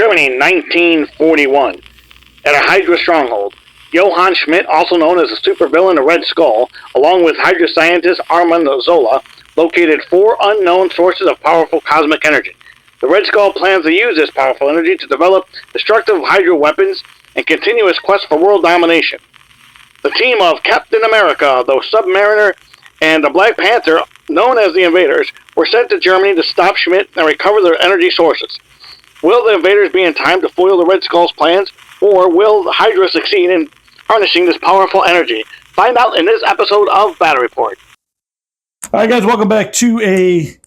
Germany, 1941. At a Hydra stronghold, Johann Schmidt, also known as the supervillain of Red Skull, along with Hydra scientist Armand Zola, located 4 unknown sources of powerful cosmic energy. The Red Skull plans to use this powerful energy to develop destructive Hydra weapons and continue its quest for world domination. The team of Captain America, the Submariner, and the Black Panther, known as the Invaders, were sent to Germany to stop Schmidt and recover their energy sources. Will the Invaders be in time to foil the Red Skull's plans, or will the Hydra succeed in harnessing this powerful energy? Find out in this episode of Battle Report. All right, guys, welcome back to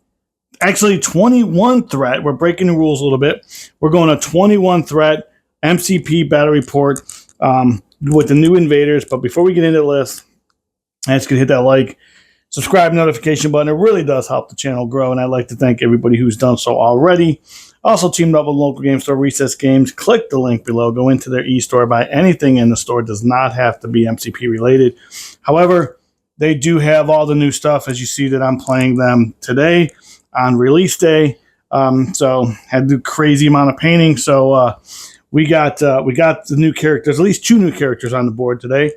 actually 21 threat. We're breaking the rules a little bit. We're going a 21 threat MCP Battle Report with the new Invaders. But before we get into the list, I just could hit that like, subscribe, notification button. It really does help the channel grow, and I'd like to thank everybody who's done so already. Also teamed up with local game store Recess Games. Click the link below. Go into their e-store. Buy anything in the store. It does not have to be MCP related. However, they do have all the new stuff, as you see that I'm playing them today on release day. So had to do crazy amount of painting. So we got the new characters, at least 2 new characters on the board today.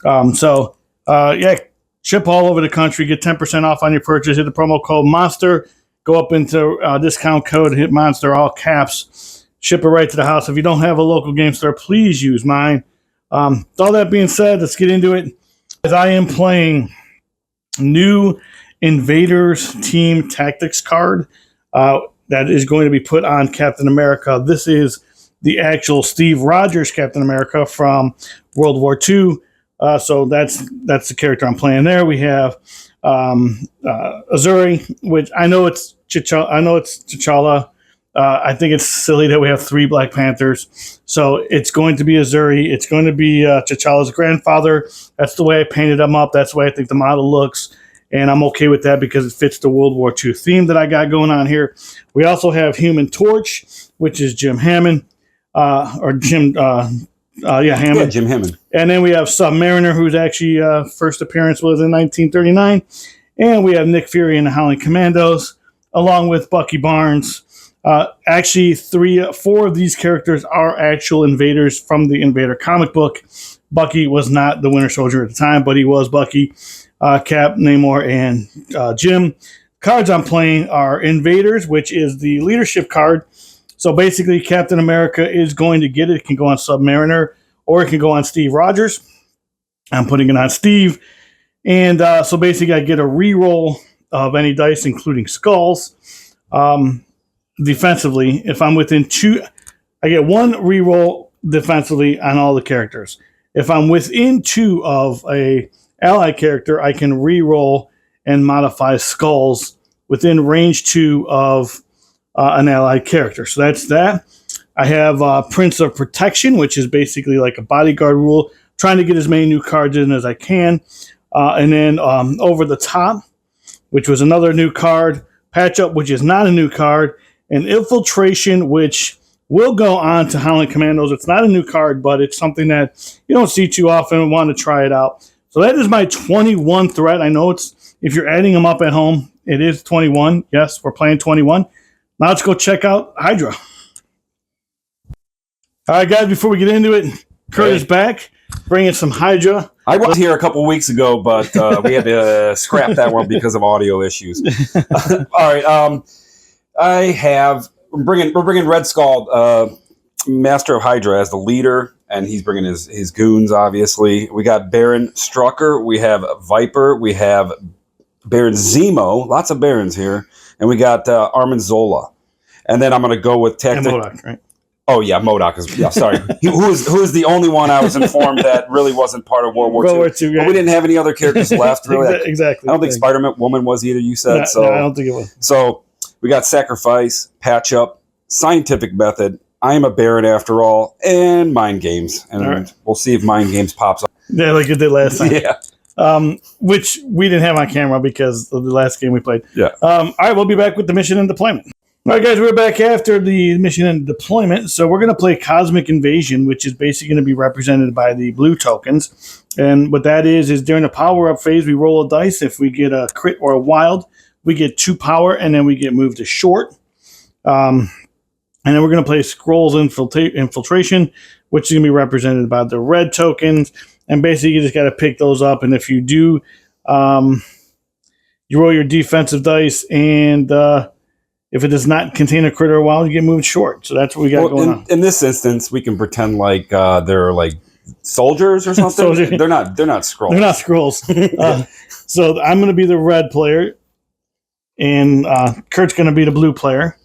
Yeah, ship all over the country. Get 10% off on your purchase. Hit the promo code MONSTER. Go up into discount code, hit MONSTER, all caps. Ship it right to the house. If you don't have a local game store, please use mine. With all that being said, let's get into it. As I am playing new Invaders Team Tactics card that is going to be put on Captain America. This is the actual Steve Rogers Captain America from World War II. So that's the character I'm playing there. We have Azuri, which I know it's T'Challa. I think it's silly that we have 3 Black Panthers. So it's going to be Azuri. It's going to be T'Challa's grandfather. That's the way I painted him up. That's the way I think the model looks. And I'm okay with that because it fits the World War II theme that I got going on here. We also have Human Torch, which is Jim Hammond. Hammond. Yeah, Jim Hammond. And then we have Submariner, whose actually first appearance was in 1939. And we have Nick Fury and the Howling Commandos, along with Bucky Barnes. Actually, 4 of these characters are actual Invaders from the Invader comic book. Bucky was not the Winter Soldier at the time, but he was Bucky, Cap, Namor, and Jim. Cards I'm playing are Invaders, which is the leadership card. So basically, Captain America is going to get it. It can go on Submariner, or it can go on Steve Rogers. I'm putting it on Steve. And so basically, I get a reroll of any dice, including skulls. Defensively, if I'm within 2, I get 1 reroll defensively on all the characters. If I'm within 2 of a ally character, I can reroll and modify skulls within range 2 of an allied character. So that's that. I have Prince of Protection, which is basically like a bodyguard rule, trying to get as many new cards in as I can. And then Over the Top, which was another new card. Patch Up, which is not a new card. And Infiltration, which will go on to Howling Commandos. It's not a new card, but it's something that you don't see too often and want to try it out. So that is my 21 threat. I know it's, if you're adding them up at home, it is 21. Yes, we're playing 21. Now let's go check out Hydra. All right, guys, before we get into it, Kurt is back, bringing some Hydra. I was here a couple weeks ago, but we had to scrap that one because of audio issues. All right, we're bringing Red Skull, Master of Hydra, as the leader, and he's bringing his goons, obviously. We got Baron Strucker, we have Viper, we have Baron Zemo, lots of Barons here, and we got Armand Zola. And then I'm going to go with Tactic. And MODOK, right? Oh, yeah, MODOK is, yeah, sorry. who is the only one I was informed that really wasn't part of World War II. Yeah. But we didn't have any other characters left, really. Exactly. I don't think Spider-Woman was either, you said. No, I don't think it was. So we got Sacrifice, Patch Up, Scientific Method, I Am a Baron After All, and Mind Games. And we'll see if Mind Games pops up. Yeah, like it did last time. Yeah. Which we didn't have on camera because of the last game we played. Yeah. All right, we'll be back with the mission and deployment. All right, guys, we're back after the mission and deployment. So we're going to play Cosmic Invasion, which is basically going to be represented by the blue tokens. And what that is during the power-up phase, we roll a dice. If we get a crit or a wild, we get 2 power, and then we get moved to short. And then we're going to play Scrolls Infiltration, which is going to be represented by the red tokens. And basically, you just got to pick those up. And if you do, you roll your defensive dice, and if it does not contain a critter wild, you get moved short. So that's what we got going on. In this instance, we can pretend like they're like soldiers or something. They're not scrolls. They're not scrolls. So I'm going to be the red player, and Kurt's going to be the blue player.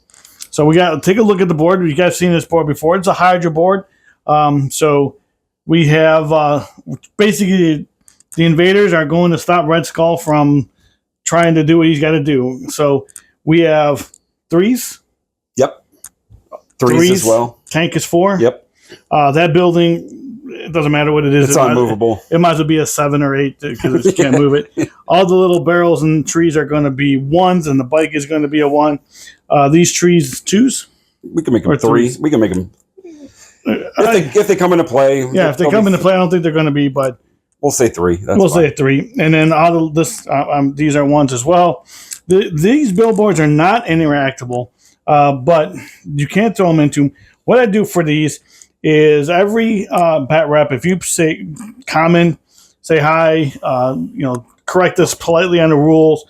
So we got take a look at the board. You guys seen this board before? It's a Hydra board. So we have basically the invaders are going to stop Red Skull from trying to do what he's got to do. So we have 3s. Yep. Threes as well. Tank is 4. Yep. That building, it doesn't matter what it is. It's unmovable. It might as well be a 7 or 8 because it can't move it. All the little barrels and trees are going to be 1s, and the bike is going to be a 1. These trees 2s. We can make them 3s. We can make them if they come into play. Yeah, if they come into play, I don't think they're going to be, but we'll say 3. We'll say 3, and then all of this. These are 1s as well. These billboards are not interactable, but you can't throw them into. What I do for these is every bat rep, if you say comment, say hi, correct us politely on the rules,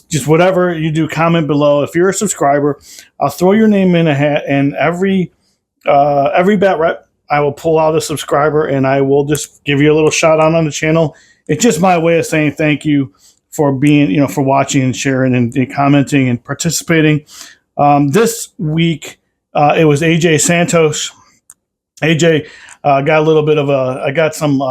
just whatever you do, comment below. If you're a subscriber, I'll throw your name in a hat, and every bat rep, I will pull out a subscriber, and I will just give you a little shout out on the channel. It's just my way of saying thank you for being, for watching and sharing and commenting and participating. This week, it was AJ Santos. AJ got a little bit of I got some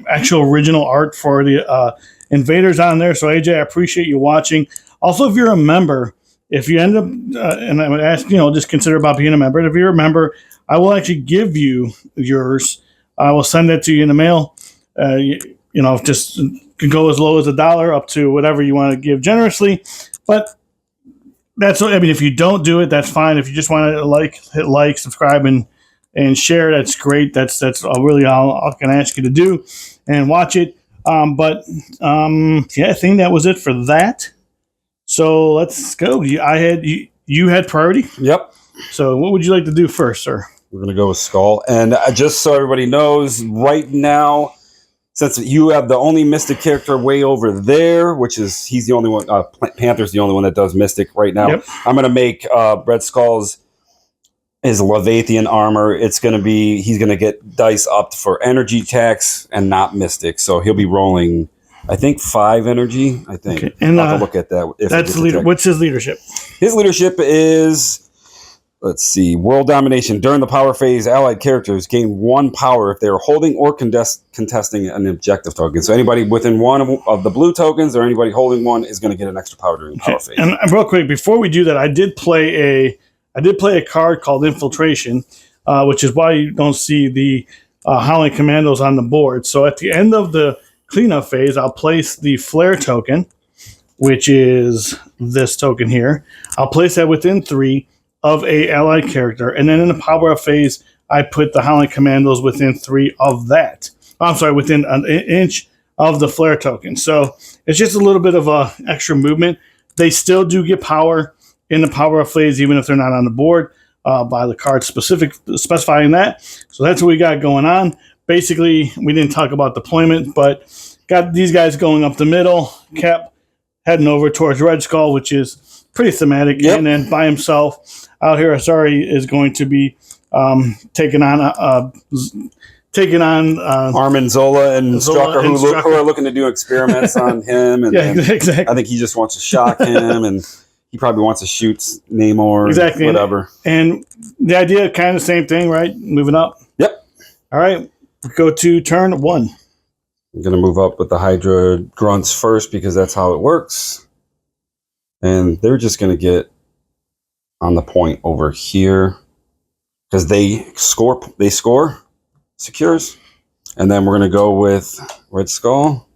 actual original art for the Invaders on there. So AJ, I appreciate you watching. Also, if you're a member, if you end up, and I would ask, just consider about being a member. If you're a member, I will actually give you yours. I will send that to you in the mail. Just can go as low as $1 up to whatever you want to give generously. But if you don't do it, that's fine. If you just want to hit like, subscribe, and share, that's great. That's really all I can ask you to do, and watch it. I think that was it for that. So let's go. You had priority? Yep. So what would you like to do first, sir? We're going to go with Skull. And just so everybody knows, right now, since you have the only Mystic character way over there, he's the only one, Panther's the only one that does Mystic right now. Yep. I'm going to make Red Skull's his Leviathan armor. It's going to be, he's going to get dice up for energy attacks and not Mystic. So he'll be rolling, I think, 5 energy. I think. Okay. And I'll have to look at that. That's leader. What's his leadership? His leadership is, let's see, World Domination. During the power phase, allied characters gain 1 power if they are holding or contesting an objective token. So anybody within 1 of the blue tokens or anybody holding 1 is going to get an extra power during the power phase. And real quick, before we do that, I did play a card called Infiltration, which is why you don't see the Howling Commandos on the board. So at the end of the cleanup phase, I'll place the Flare token, which is this token here. I'll place that within 3 of a allied character, and then in the power up phase, I put the Howling Commandos within 3 of that. I'm sorry, within an inch of the Flare token. So it's just a little bit of a extra movement. They still do get power in the power up phase, even if they're not on the board, by the card specifying that. So that's what we got going on. Basically, we didn't talk about deployment, but got these guys going up the middle. Cap heading over towards Red Skull, which is pretty thematic. Yep. And then by himself out here, Asari is going to be taking on Armin Zola and Strucker, who are looking to do experiments on him. And, exactly. I think he just wants to shock him, and he probably wants to shoot Namor. Exactly. Whatever. And the idea, kind of the same thing, right? Moving up. Yep. All right. Go to turn 1. I'm going to move up with the Hydra grunts first because that's how it works. And they're just going to get on the point over here because they score, secures. And then we're going to go with Red Skull.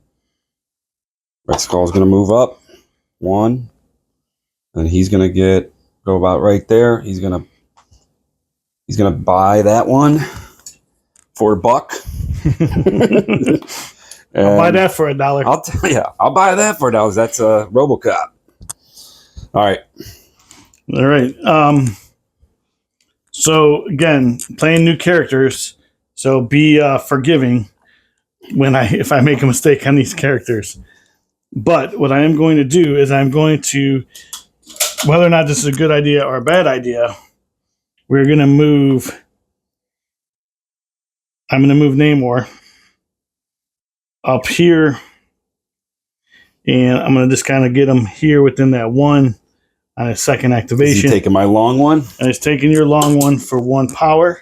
Red Skull is going to move up 1. And he's going to go about right there. He's going to buy that one for $1. I'll buy that for $1. I'll buy that for $1. That's a RoboCop. All right. So again, playing new characters, so be forgiving if I make a mistake on these characters. But what I am going to do is I'm going to, whether or not this is a good idea or a bad idea, we're going to move. I'm going to move Namor up here, and I'm going to just kind of get him here within that one on a second activation. Is he taking my long one? And it's taking your long one for 1 power.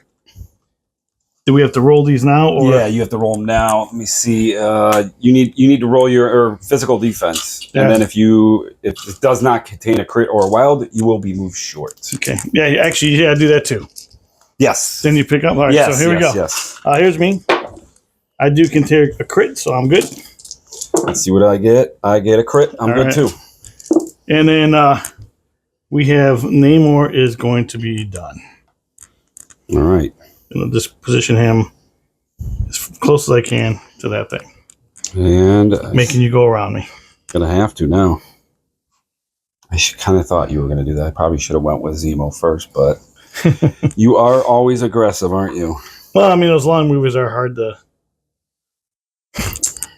Do we have to roll these now? Or? Yeah, you have to roll them now. Let me see. You need to roll your physical defense, and then if it does not contain a crit or a wild, you will be moved short. Okay. Yeah, actually, do that too. Yes. Then you pick up. All right, yes, so here we go. Yes. Here's me. I do contain a crit, so I'm good. Let's see what I get. I get a crit. I'm good too. And then we have Namor is going to be done. All right. And I'll just position him as close as I can to that thing. And making you go around me. Gonna have to now. I kind of thought you were gonna do that. I probably should have went with Zemo first, but you are always aggressive, aren't you? Well, I mean, those long movies are hard to.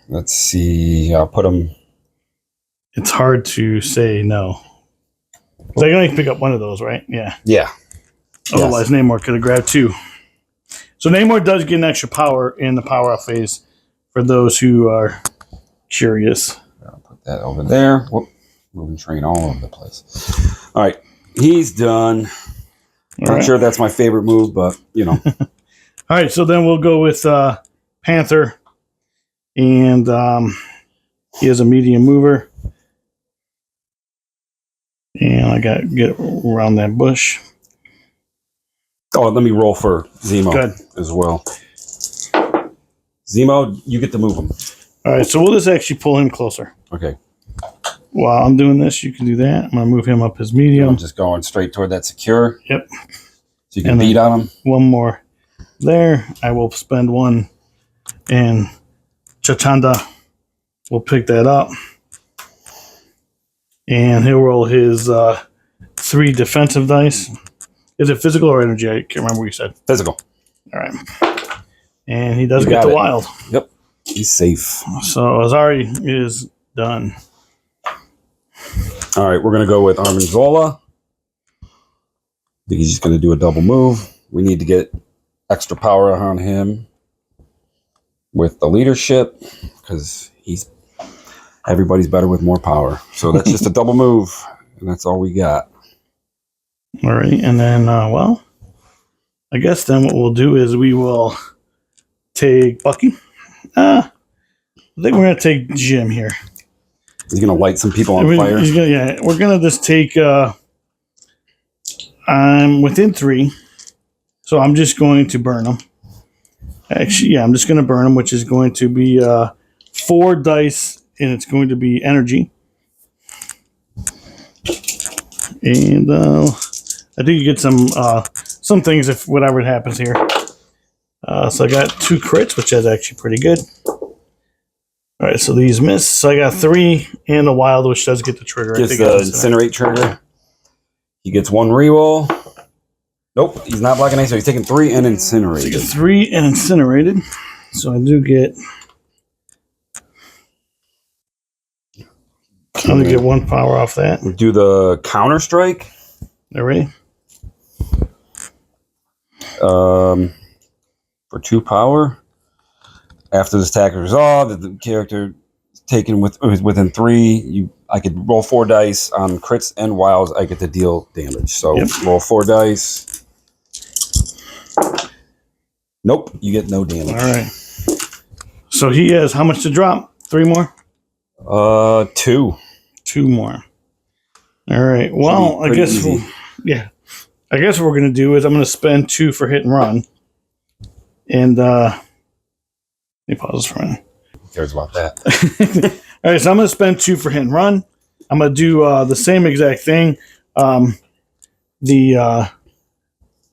Let's see. I'll put them. It's hard to say no. I can only pick up one of those, right? Yeah. Yeah. Otherwise, Namor could have grabbed 2. So Namor does get an extra power in the power-up phase for those who are curious. I'll put that over there. Whoop. Moving train all over the place. All right. He's done. Not sure that's my favorite move, but, you know. All right, so then we'll go with Panther. And he is a medium mover. And I got to get around that bush. Oh, let me roll for Zemo Good. as well. Zemo, you get to move him. All right, so we'll just actually pull him closer. Okay. While I'm doing this, you can do that. I'm going to move him up as medium. I'm just going straight toward that secure. Yep. So you can beat on him. One more there. I will spend 1, and Chachanda will pick that up. And he'll roll his 3 defensive dice. Is it physical or energy? I can't remember what you said. Physical. All right. And he does get the wild. Yep. He's safe. So Azari is done. All right. We're going to go with Armin Zola. I think he's just going to do a double move. We need to get extra power on him with the leadership because everybody's better with more power. So that's just a double move, and that's all we got. All right, and then, well, I guess then what we'll do is we will take Bucky. I think we're going to take Jim here. He's going to light some people on fire. We're going to just take, I'm within 3, so I'm just going to burn them. Actually, yeah, I'm just going to burn them, which is going to be 4 dice, and it's going to be energy. And I do get some things if whatever happens here. So I got 2 crits, which is actually pretty good. All right, so these miss. So I got 3 and a wild, which does get the trigger. Gets the incinerate trigger. He gets 1 reroll. Nope, he's not blocking any, so he's taking 3 and incinerated. So you get 3 and incinerated. So I do get. I'm going to get 1 power off that. We'll do the counter strike. All right. For 2 power. After this attack is resolved, the character taken within 3, I could roll 4 dice on crits and wilds. I get to deal damage. So roll 4 dice. Nope, you get no damage. All right. So he has how much to drop? 3 more? 2. 2 more. All right. Well, I guess I guess what we're going to do is I'm going to spend 2 for hit and run. And let me pause for a minute. Who cares about that? All right, so I'm going to spend 2 for hit and run. I'm going to do the same exact thing. The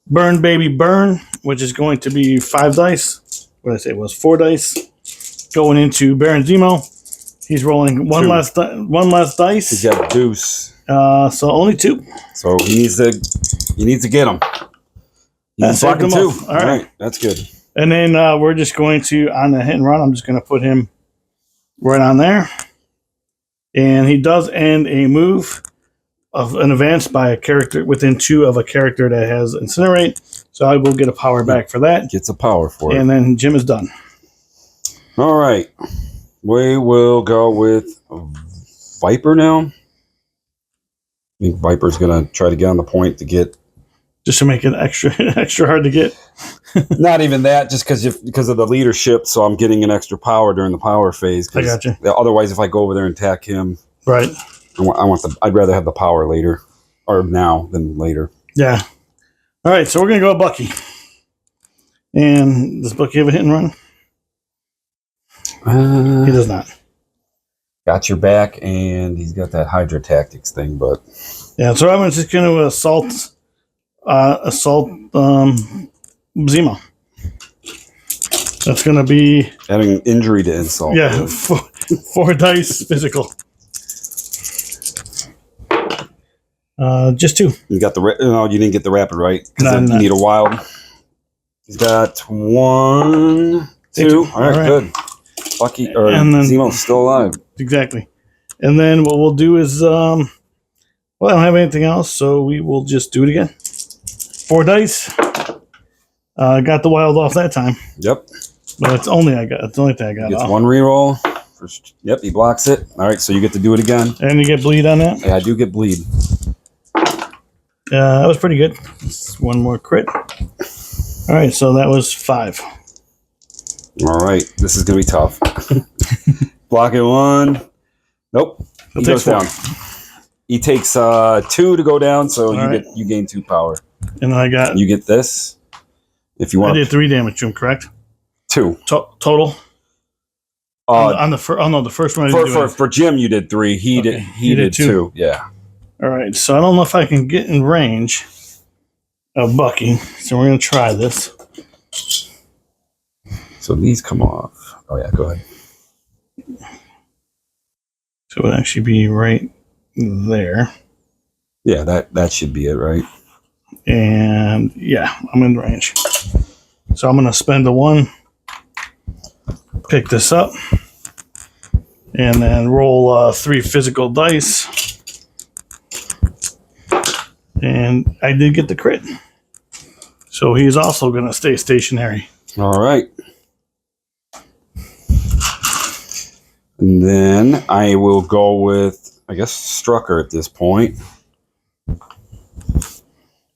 burn baby burn, which is going to be 5 dice. What did I say? It was 4 dice. Going into Baron Zemo. He's rolling one less dice. He's got a deuce. So only 2. So he needs to get him. He's saved blocking him 2. off. All right. That's good. And then we're just going to, on the hit and run, I'm just going to put him right on there. And he does end a move of an advance by a character within 2 of a character that has Incinerate. So I will get a power back for that. Gets a power for it. And then Jim is done. All right. We will go with Viper now. I think Viper's going to try to get on the point to get... Just to make it extra hard to get. Not even that, just because of the leadership, so I'm getting an extra power during the power phase. I got you. Otherwise, if I go over there and attack him... Right. I'd rather have the power later, or now than later. Yeah. All right, so we're going to go Bucky. And does Bucky have a hit and run? He does not. Got your back, and he's got that Hydra tactics thing, but... Yeah, so I'm just going to assault Zemo. That's going to be... Adding injury to insult. Yeah, 4 dice physical. Just 2. You got no, you didn't get the rapid, right? No, you need a wild. He's got 1, 2. All right, good. Bucky or Zemo's still alive. Exactly. And then what we'll do is, well, I don't have anything else, so we will just do it again. 4 dice. Got the wild off that time. Yep. But it's the only thing I got. Gets 1 reroll. Yep, he blocks it. All right, so you get to do it again. And you get bleed on that? Yeah, I do get bleed. That was pretty good. Just 1 more crit. All right, so that was 5. All right, this is going to be tough. Block it 1. Nope. He goes down. He takes 2 to go down, so you gain 2 power. And I got... You get this. If you want. I did 3 damage to him, correct? 2. Total? The first one. For Jim, you did 3. He did 2. Yeah. All right, so I don't know if I can get in range of Bucky, so we're going to try this. So these come off. Oh, yeah, go ahead. So it would actually be right there. Yeah, that should be it, right? And, yeah, I'm in range. So I'm going to spend a 1, pick this up, and then roll 3 physical dice. And I did get the crit. So he's also going to stay stationary. All right. And then I will go with, I guess, Strucker at this point.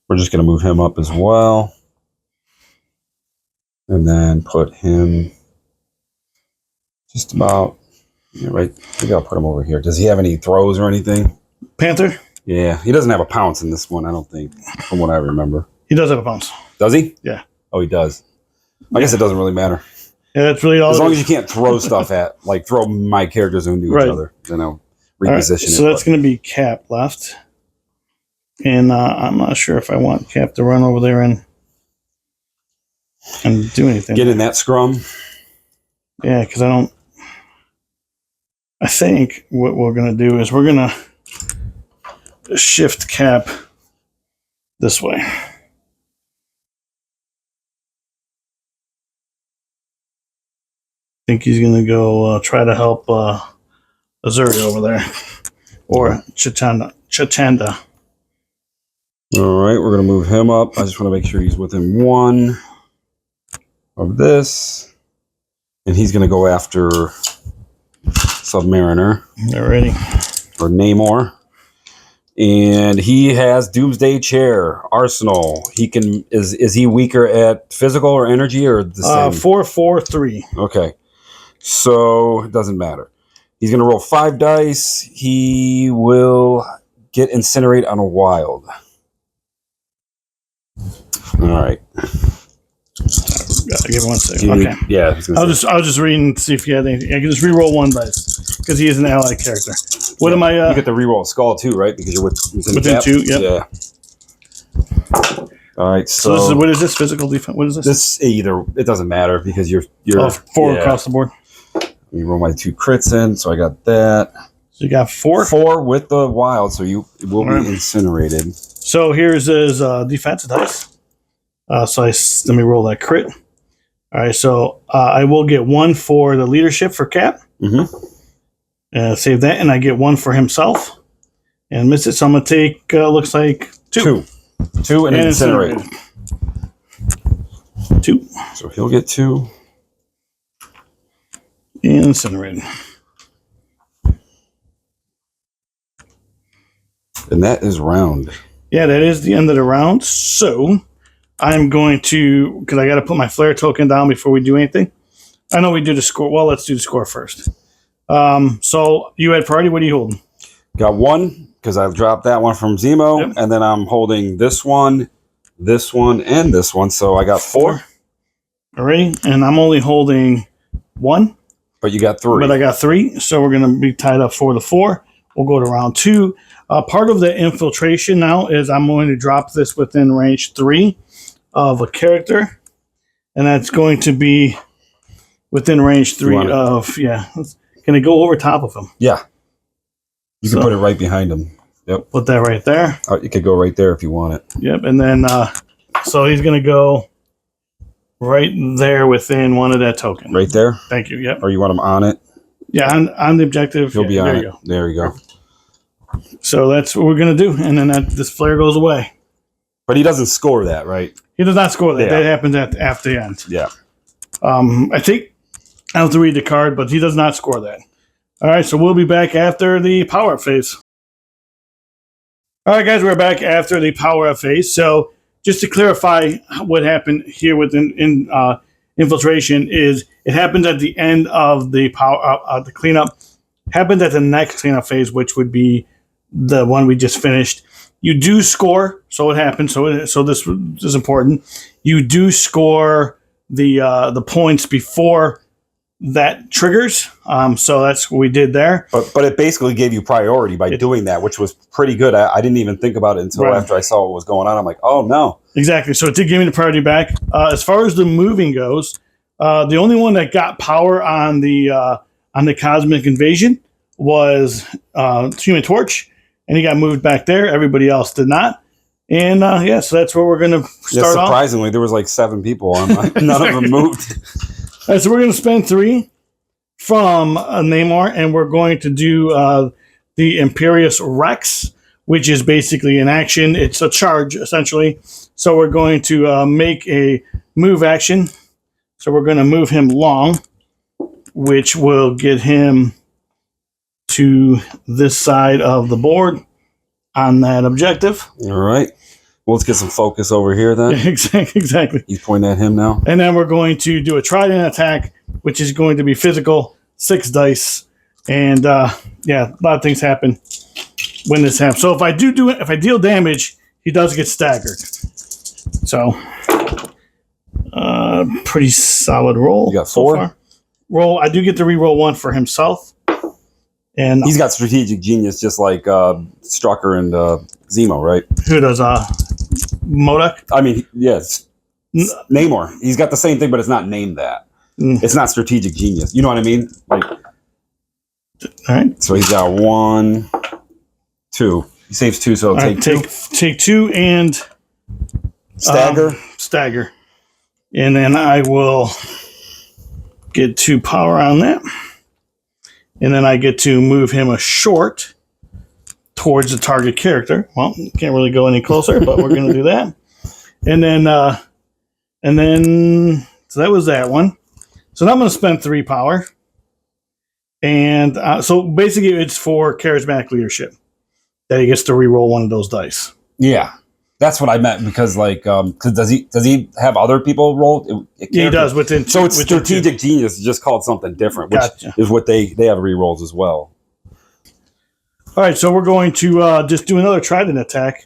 We're just going to move him up as well. And then put him just about, right. Maybe I'll put him over here. Does he have any throws or anything? Panther? Yeah, he doesn't have a pounce in this one, I don't think, from what I remember. He does have a pounce. Does he? Yeah. Oh, he does. I guess it doesn't really matter. Yeah, that's really all. As long as you can't throw stuff throw my characters into each other, then I'll reposition it. So that's going to be Cap left. And I'm not sure if I want Cap to run over there and do anything. Get in that scrum. Yeah, because I think what we're going to do is we're going to shift Cap this way. I think he's going to go try to help Azuri over there. Or Chachanda. All right, we're going to move him up. I just want to make sure he's within 1 of this. And he's going to go after Submariner. Alrighty. Or Namor. And he has Doomsday Chair, Arsenal. He can is he weaker at physical or energy or the same? 4, 4, 3. Okay. So it doesn't matter. He's going to roll 5 dice. He will get Incinerate on a wild. All right. Gotta give 1 second. Okay. Yeah. I was just reading to see if you had anything. I can just re-roll 1 dice because he is an allied character. What am I? You get the re-roll skull too, right? Because you're within 2. Yep. Yeah. All right. So what is this physical defense? What is this? This it doesn't matter because you're 4 across the board. You roll my 2 crits in, so I got that. So you got 4? 4 with the wild, so you will be incinerated. So here's his defense dice. Let me roll that crit. All right, so I will get 1 for the leadership for Cap. Save that, and I get 1 for himself. And miss it, so I'm going to take, looks like 2. 2 and incinerate. 2. So he'll get 2. And incinerate. And that is round. Yeah, that is the end of the round. So I'm going to, because I got to put my flare token down before we do anything. I know we do the score. Well, let's do the score first. So you had priority. What are you holding? Got 1 because I dropped that one from Zemo, and then I'm holding this one, and this one. So I got 4. Alrighty, and I'm only holding 1. But you got 3. But I got 3, so we're going to be tied up for the 4. We'll go to round 2. Part of the infiltration now is I'm going to drop this within range 3 of a character, and that's going to be within range 3 of, Can I go over top of him? Yeah. You can put it right behind him. Yep. Put that right there. Oh, you could go right there if you want it. Yep, and then, so he's going to go right there within one of that token. Right there? Thank you, yep. Or you want him on it? Yeah, on the objective. He'll be on there it. You go. There you go. So that's what we're going to do, and then this flare goes away. But he doesn't score that, right? He does not score that. Yeah. That happens after the end. Yeah. I think I have to read the card, but he does not score that. All right, so we'll be back after the power-up phase. All right, guys, we're back after the power-up phase. So just to clarify what happened here with infiltration is it happens at the end of the the cleanup. Happens at the next cleanup phase, which would be the one we just finished. You do score, so it happens. So this is important. You do score the points before that triggers. So that's what we did there. But it basically gave you priority by doing that, which was pretty good. I didn't even think about it until after I saw what was going on. I'm like, oh no. Exactly. So it did give me the priority back. As far as the moving goes, the only one that got power on the Cosmic Invasion was Human Torch, and he got moved back there. Everybody else did not. And so that's where we're going to start off. Surprisingly, there was like 7 people on mine. None of them moved. All right, so we're going to spend 3 from Namor, and we're going to do the Imperious Rex, which is basically an action. It's a charge, essentially. So we're going to make a move action. So we're going to move him long, which will get him to this side of the board on that objective. All right. Well, let's get some focus over here then. Exactly. He's pointing at him now. And then we're going to do a trident attack, which is going to be physical, 6 dice. And a lot of things happen when this happens. So if I if I deal damage, he does get staggered. So pretty solid roll. You got 4? So far. Roll. I do get to re-roll 1 for himself. And he's got strategic genius, just like Strucker and Zemo, right? Who does MODOK? I mean, yes, Namor. He's got the same thing, but it's not named that. It's not strategic genius. You know what I mean? Like, all right. So he's got 1, 2. He saves 2, so he'll take 2. Take 2 and stagger, and then I will get 2 power on that. And then I get to move him a short towards the target character. Well, can't really go any closer, but we're going to do that. And then, so that was that one. So now I'm going to spend 3 power. And so basically it's for charismatic leadership that he gets to re-roll 1 of those dice. Yeah. That's what I meant because, like, cause does he have other people roll? He does within. So it's strategic genius, just called something different, which is what they have re-rolls as well. All right, so we're going to just do another trident attack,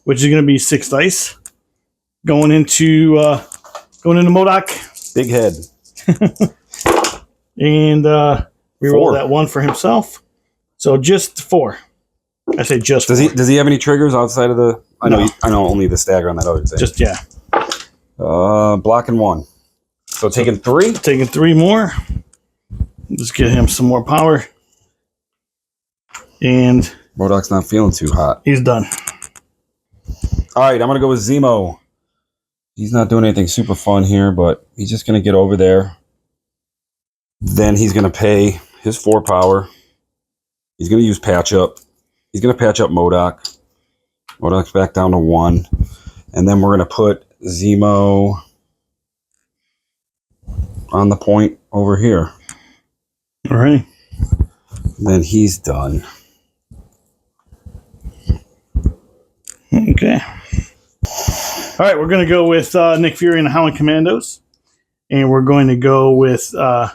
which is going to be 6 dice, going into MODOK. Big head. And re-roll that 1 for himself. So just 4. I say just. Does he have any triggers outside of the? I know only the stagger on that other thing. Just blocking 1. So taking 3. Taking 3 more. Just get him some more power. And MODOK's not feeling too hot. He's done. All right, I'm gonna go with Zemo. He's not doing anything super fun here, but he's just going to get over there. Then he's going to pay his 4 power. He's going to use patch up. He's going to patch up MODOK. MODOK's back down to 1. And then we're going to put Zemo on the point over here. All right. Then he's done. Okay. All right, we're going to go with Nick Fury and the Howling Commandos. And we're going to go with... I'm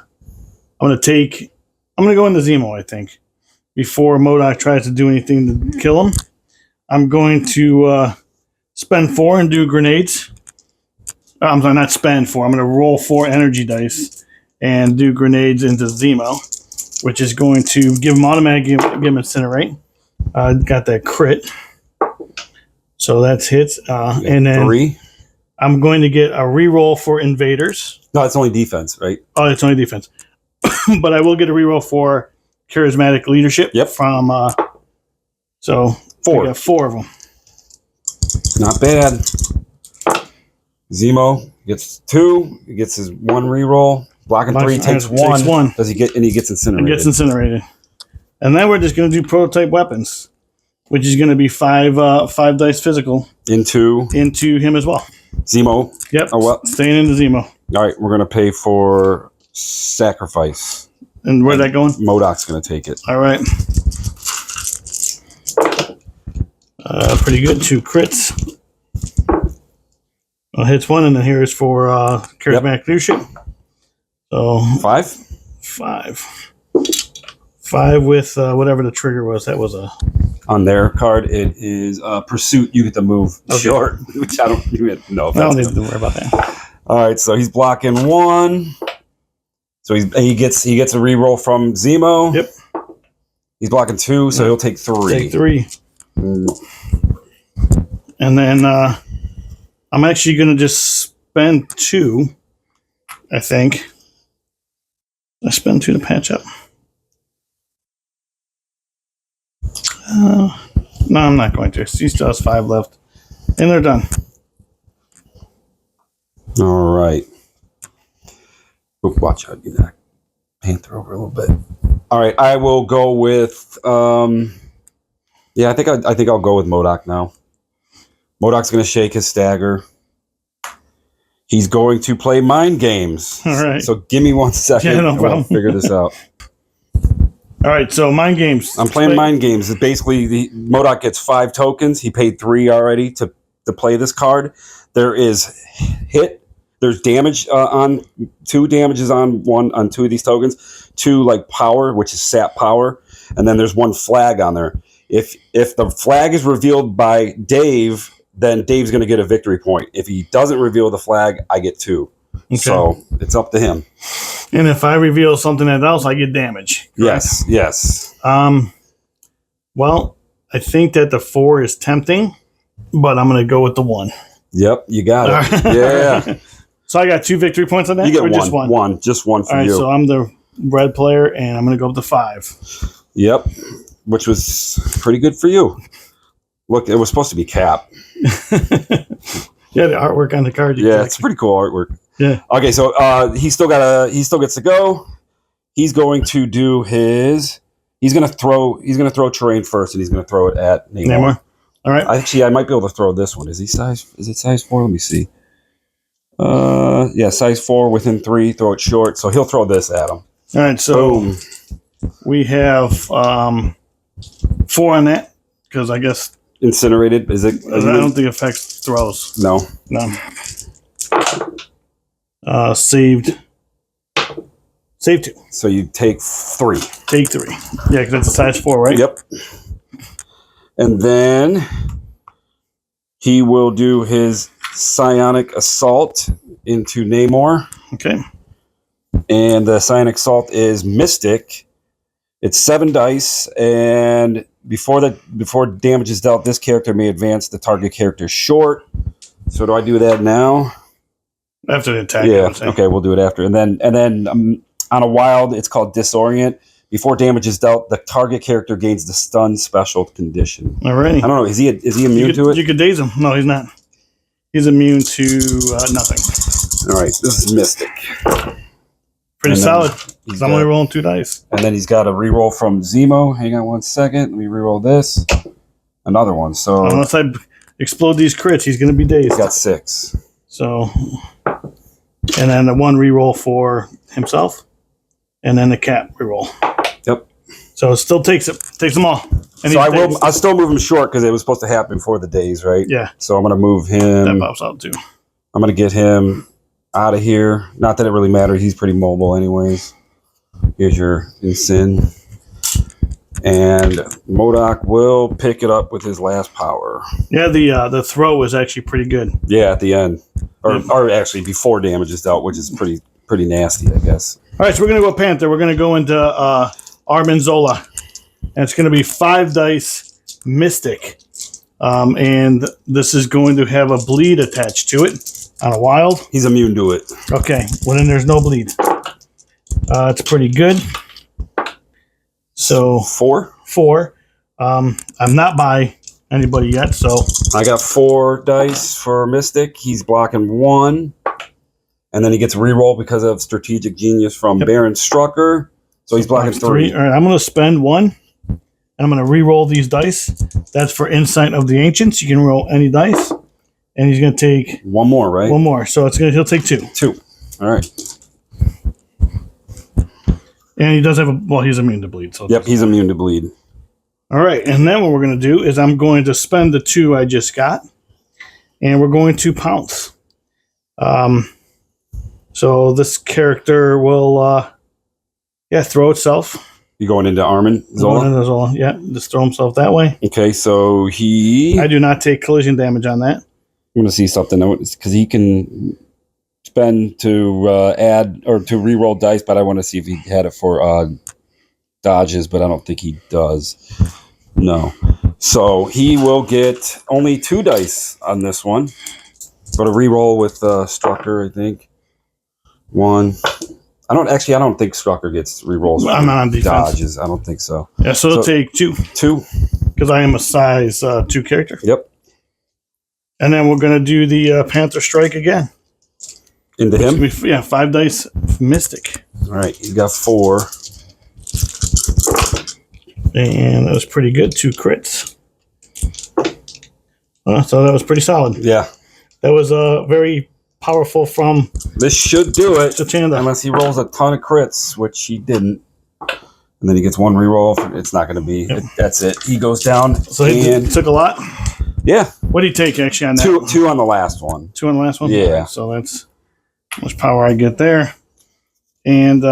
going to go into Zemo, I think. Before MODOK tries to do anything to kill him. I'm going to spend 4 and do grenades. I'm sorry, not spend 4. I'm going to roll 4 energy dice and do grenades into Zemo, which is going to give him automatic, give him Incinerate. Got that crit. So that's hits. And then 3. I'm going to get a reroll for Invaders. No, it's only defense, right? Oh, it's only defense. But I will get a reroll for Charismatic Leadership. Yep. From, so 4. I got 4 of them. Not bad. Zemo gets 2. He gets his 1 reroll. Blocking 3 takes 1. Does he get? And he gets incinerated. He gets incinerated. And then we're just going to do prototype weapons, which is going to be 5 dice physical into him as well. Zemo. Yep. Oh well. Staying into Zemo. All right, we're going to pay for sacrifice. And where's that going? MODOK's going to take it. All right. Pretty good. 2 crits. Hits 1, and then here is for Charismatic Leadership. So 5? 5. 5 with whatever the trigger was. That was a... On their card, it is Pursuit. You get to move short, which I don't even know. I don't need to worry about that. All right, so he's blocking 1. So he gets a reroll from Zemo. Yep. He's blocking 2, so he'll take 3. Take 3. And then I'm actually going to just spend 2, I think. I spend 2 to patch up. No, I'm not going to. He still has 5 left. And they're done. All right. Oop, watch out, you knock Panther over a little bit. All right, I will go with. Yeah, I think I'll go with MODOK now. MODOK's going to shake his stagger. He's going to play mind games. All right. So give me 1 second. Yeah, no and problem. we'll figure this out. All right, so mind games. I'm playing mind games. It's basically the MODOK gets 5 tokens. He paid 3 already to play this card. There is hit. There's damage on 2 damages on 2 of these tokens. 2 like power, which is sap power, and then there's 1 flag on there. If the flag is revealed by Dave, then Dave's going to get a victory point. If he doesn't reveal the flag, I get 2. Okay. So it's up to him. And if I reveal something else, I get damage. Correct? Yes. Well, I think that the 4 is tempting, but I'm going to go with the 1. Yep, you got it. Yeah. So I got 2 victory points on that? You get 1. Just 1? Just 1 for you. All right, so I'm the red player, and I'm going to go with the 5. Yep, which was pretty good for you. Look, it was supposed to be Cap. Yeah, the artwork on the card. It's pretty cool artwork. Yeah. Okay, so he still gets to go. He's going to do his. He's going to throw terrain first, and he's going to throw it at Namor. All right. Actually, I might be able to throw this one. Is it size 4? Let me see. Yeah, size 4 within 3. Throw it short, so he'll throw this at him. All right. So boom. We have 4 on that because I guess incinerated. Is it? I don't think it affects throws. No. Saved 2. So you take 3. Take 3. Yeah, because it's a size 4, right? Yep. And then he will do his psionic assault into Namor. Okay. And the psionic assault is mystic. It's 7 dice, and before damage is dealt, this character may advance the target character short. So do I do that now? After the attack. Yeah. Okay, we'll do it after. And then on a wild, it's called disorient. Before damage is dealt, the target character gains the stun special condition. Alrighty. I don't know. Is he immune to it? You could daze him. No, he's not. He's immune to nothing. All right, this is Mystic. Pretty solid. He's only rolling 2 dice. And then he's got a reroll from Zemo. Hang on one second. Let me reroll this. Another one. So unless I explode these crits, he's going to be dazed. He's got 6. So, and then the 1 reroll for himself, and then the Cap reroll. Yep. So it still takes them all. And so I'll still move him short because it was supposed to happen before the days, right? Yeah. So I'm going to move him. That pops out too. I'm going to get him out of here. Not that it really matters. He's pretty mobile anyways. Here's your Ensign. And MODOK will pick it up with his last power. Yeah, the throw was actually pretty good. Yeah, at the end. Or actually before damage is dealt, which is pretty nasty, I guess. All right, so we're going to go Panther. We're going to go into Armin Zola. And it's going to be 5 dice Mystic. And this is going to have a bleed attached to it on a wild. He's immune to it. Okay, well then there's no bleed. It's pretty good. So 4. I'm not by anybody yet, so I got 4 dice for Mystic. He's blocking 1. And then he gets a reroll because of Strategic Genius from Baron Strucker. So he's blocking 3. All right, I'm going to spend 1. And I'm going to re-roll these dice. That's for Insight of the Ancients. You can roll any dice. And he's going to take... 1 more, right? 1 more. So he'll take 2. 2. All right. And he does have he's immune to bleed. So yep, he's immune to bleed. All right. And then what we're going to do is I'm going to spend the 2 I just got. And we're going to pounce. So this character will, throw itself. You going into Armin Zola? Yeah, just throw himself that way. Okay, so I do not take collision damage on that. I'm going to see something because he can spend to add or to reroll dice, but I want to see if he had it for dodges, but I don't think he does. No. So he will get only 2 dice on this one. Go to reroll with Strucker, I think. 1. I don't think Strucker gets rerolls. I'm not on defense. Dodges. I don't think so. Yeah, so it'll take 2. 2. Because I am a size 2 character. Yep. And then we're going to do the Panther Strike again. Into him? 5 dice Mystic. All right, he's got 4. And that was pretty good. 2 crits. So that was pretty solid. Yeah. That was very powerful from... This should do it. Chanda. Unless he rolls a ton of crits, which he didn't. And then he gets 1 reroll. It's not going to be... That's it. He goes down. So he took a lot? Yeah. What did he take actually on that? 2 on the last one. 2 on the last one? Yeah. Right, so that's how much power I get there. And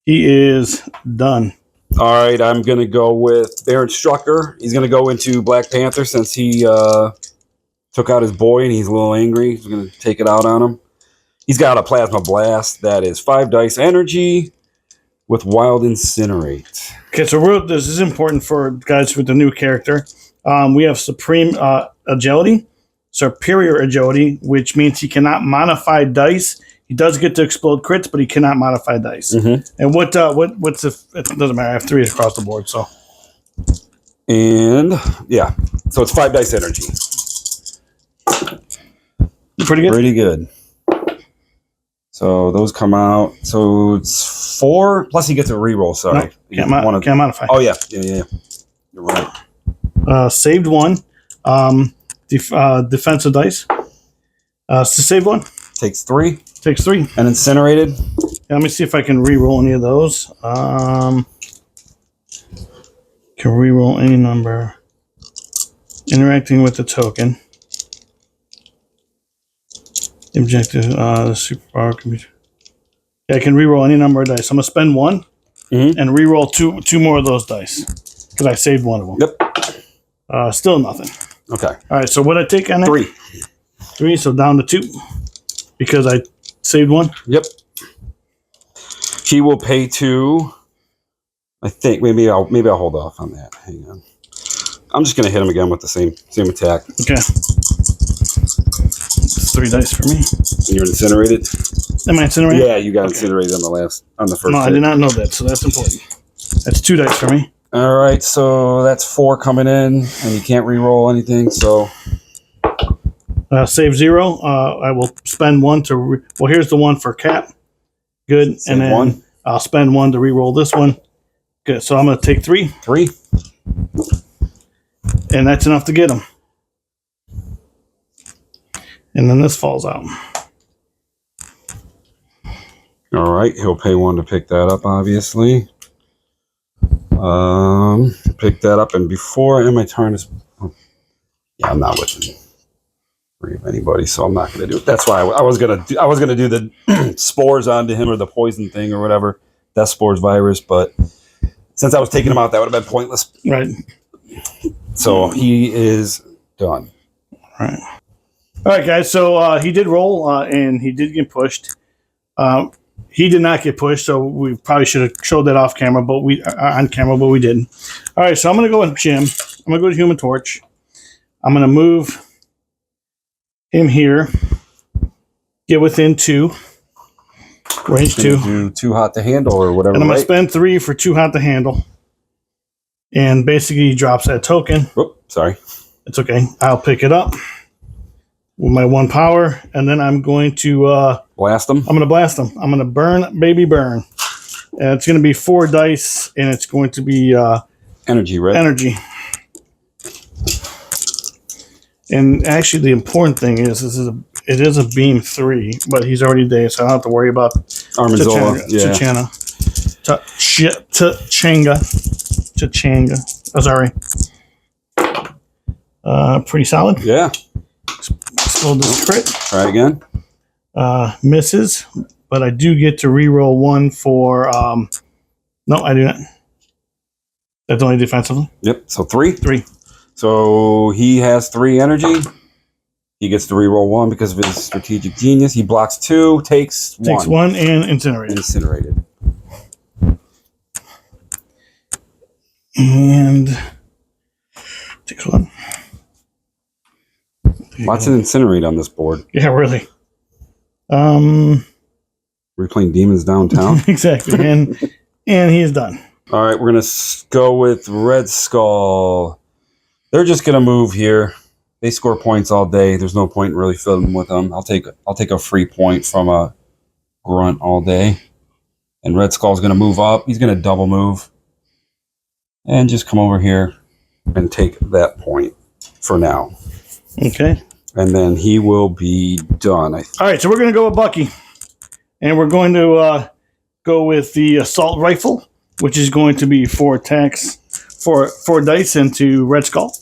he is done. All right, I'm going to go with Baron Strucker. He's going to go into Black Panther since he took out his boy and he's a little angry. He's going to take it out on him. He's got a Plasma Blast. That is 5 dice energy with Wild Incinerate. Okay, so this is important for guys with the new character. We have Supreme Agility, Superior Agility, which means he cannot modify dice. He does get to explode crits, but he cannot modify dice. Mm-hmm. And what's it doesn't matter. I have 3 across the board, so. And yeah, so it's 5 dice energy. Pretty good. Pretty good. So those come out. So it's 4 plus he gets a reroll. Sorry, can't modify. Oh yeah. You're right. Saved 1. Defensive dice. Saved 1. Takes 3. Takes 3. And incinerated. Yeah, let me see if I can re-roll any of those. Can re-roll any number. Interacting with the token. Objective, the superpower computer. Yeah, I can re-roll any number of dice. I'm going to spend 1 and re-roll two more of those dice. Because I saved 1 of them. Yep. Still nothing. Okay. All right, so what did I take on that? 3. 3, so down to 2. Because I saved 1? Yep. He will pay 2. I think maybe I'll hold off on that. Hang on. I'm just gonna hit him again with the same attack. Okay. It's 3 dice for me. And you're incinerated? Am I incinerated? Yeah, you got incinerated on the first No, hit. I did not know that, so that's important. That's 2 dice for me. All right, so that's 4 coming in, and you can't re-roll anything, so Save 0. I will spend 1 to. Well, here's the 1 for Cap. Good. Save and then 1. I'll spend 1 to re-roll this one. Good. So I'm going to take 3. 3. And that's enough to get him. And then this falls out. All right, he'll pay 1 to pick that up, obviously. Pick that up, and before I end my turn is... Yeah, I'm not within 3 of anybody, so I'm not going to do it. That's why I was going to do the spores onto him or the poison thing or whatever. Death spores virus, but since I was taking him out, that would have been pointless. Right. So he is done. All right, guys. So he did roll, and he did get pushed. He did not get pushed, so we probably should have showed that off camera, but on camera, but we didn't. All right, so I'm going to go with Jim. I'm going to go to Human Torch. I'm going to move him here. Get within 2. Range 2. Do too hot to handle or whatever. And I'm going to spend 3 for too hot to handle. And basically, he drops that token. Whoop, sorry. It's okay. I'll pick it up with my 1 power, and then I'm going to blast him. I'm going to blast him. I'm going to burn, baby, burn. And it's going to be 4 dice, and it's going to be energy, right? Energy. And actually, the important thing is it is a beam 3, but he's already dazed, so I don't have to worry about Armanzola. Tachanga. Oh, sorry. Pretty solid. Yeah. Explode this crit. Try again. Misses, but I do get to reroll 1 for. No, I do not. That's only defensively. Yep. So 3. 3. So he has 3 energy. He gets to reroll 1 because of his strategic genius. He blocks 2, takes 1. Takes 1 and incinerated. And takes 1. Lots of incinerate on this board. Yeah, really. We're playing demons downtown. Exactly, and he is done. All right, we're gonna go with Red Skull. They're just gonna move here. They score points all day. There's no point in really filling with them. I'll take a free point from a grunt all day. And Red Skull's gonna move up. He's gonna double move and just come over here and take that point for now. Okay. And then he will be done. All right, so we're going to go with Bucky. And we're going to go with the assault rifle, which is going to be 4 attacks, 4 dice into Red Skull.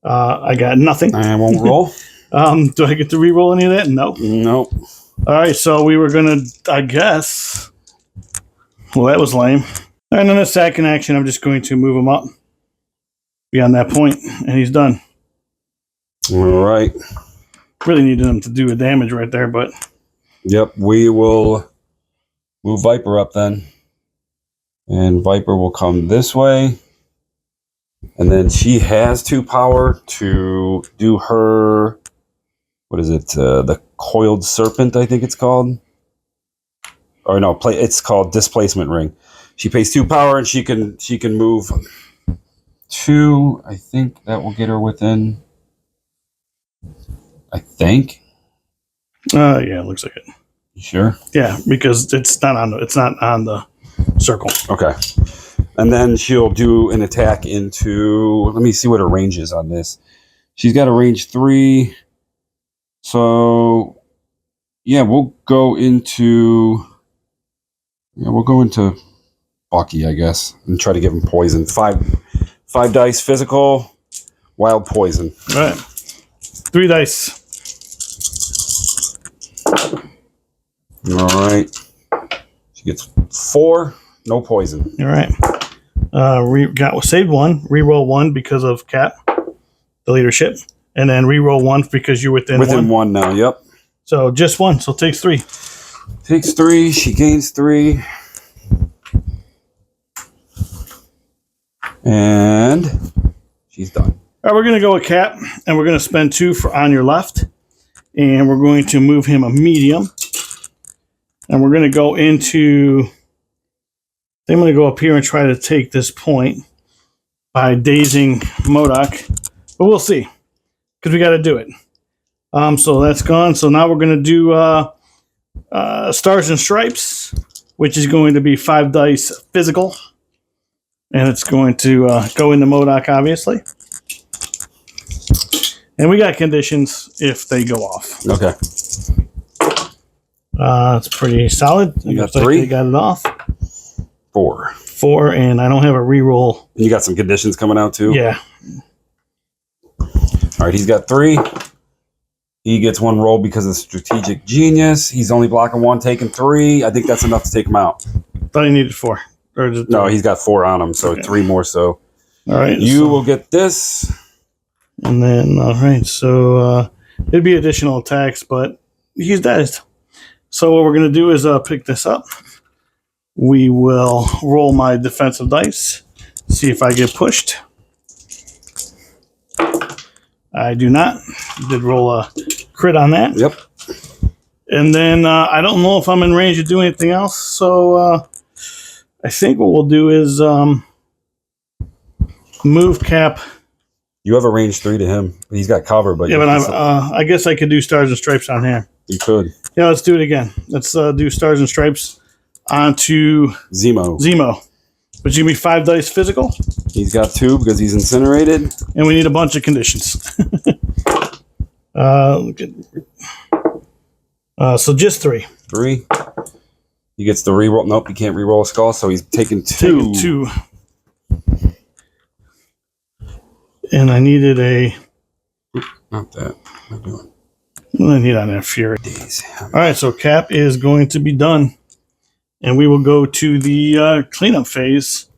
I got nothing. I won't roll. Do I get to re-roll any of that? No. Nope. All right, so we were going to, I guess. Well, that was lame. And then a second action, I'm just going to move him up beyond that point, and he's done. All right. Really needed him to do a damage right there, but... Yep, we will move Viper up then. And Viper will come this way. And then she has 2 power to do her... What is it? The Coiled Serpent, I think it's called. Or no, it's called Displacement Ring. She pays 2 power and she can move 2. I think that will get her within... I think. Yeah, it looks like it. You sure? Yeah, because it's not on the circle. Okay. And then she'll do an attack into... Let me see what her range is on this. She's got a range 3. So, yeah, we'll go into Bucky, I guess, and try to give him poison. 5 dice physical, wild poison. All right. 3 dice. All right. She gets 4, no poison. All right. Saved 1, re-roll 1 because of Cap, the leadership, and then re-roll 1 because you're within 1 now. Yep. So just 1. So takes 3. Takes 3. She gains 3. And she's done. All right, we're going to go with Cap, and we're going to spend 2 on your left, and we're going to move him a medium, and we're going to go into... I'm going to go up here and try to take this point by dazing MODOK, but we'll see. because we got to do it. So that's gone. So now we're going to do Stars and Stripes, which is going to be 5 dice physical. And it's going to go into MODOK, obviously. And we got conditions if they go off. Okay. It's pretty solid. You got Looks 3. Like they got it off. 4. 4, and I don't have a reroll. You got some conditions coming out too? Yeah. All right, he's got 3. He gets 1 roll because of strategic genius. He's only blocking 1, taking 3. I think that's enough to take him out. Thought he needed 4. Or No, he's got 4 on him, so Okay. 3 more. So all right. you will get this. And then, all right, so it'd be additional attacks, but he's dead. So what we're going to do is pick this up. We will roll my defensive dice, see if I get pushed. I do not. Did roll a crit on that. Yep. And then I don't know if I'm in range to do anything else, so I think what we'll do is move Cap. You have a range 3 to him. He's got cover, but Yeah, but I guess I could do Stars and Stripes on him. you could. Yeah, let's do it again. Let's do Stars and Stripes onto Zemo. Which is going to be 5 dice physical, He's got 2 because he's incinerated. and we need a bunch of conditions. So just 3. 3. He gets the reroll. Nope, he can't reroll a skull, so he's taking 2. Taking 2. And I needed a... Not that. What am I doing? I need on that Fury. Days. All right, so Cap is going to be done. And we will go to the cleanup phase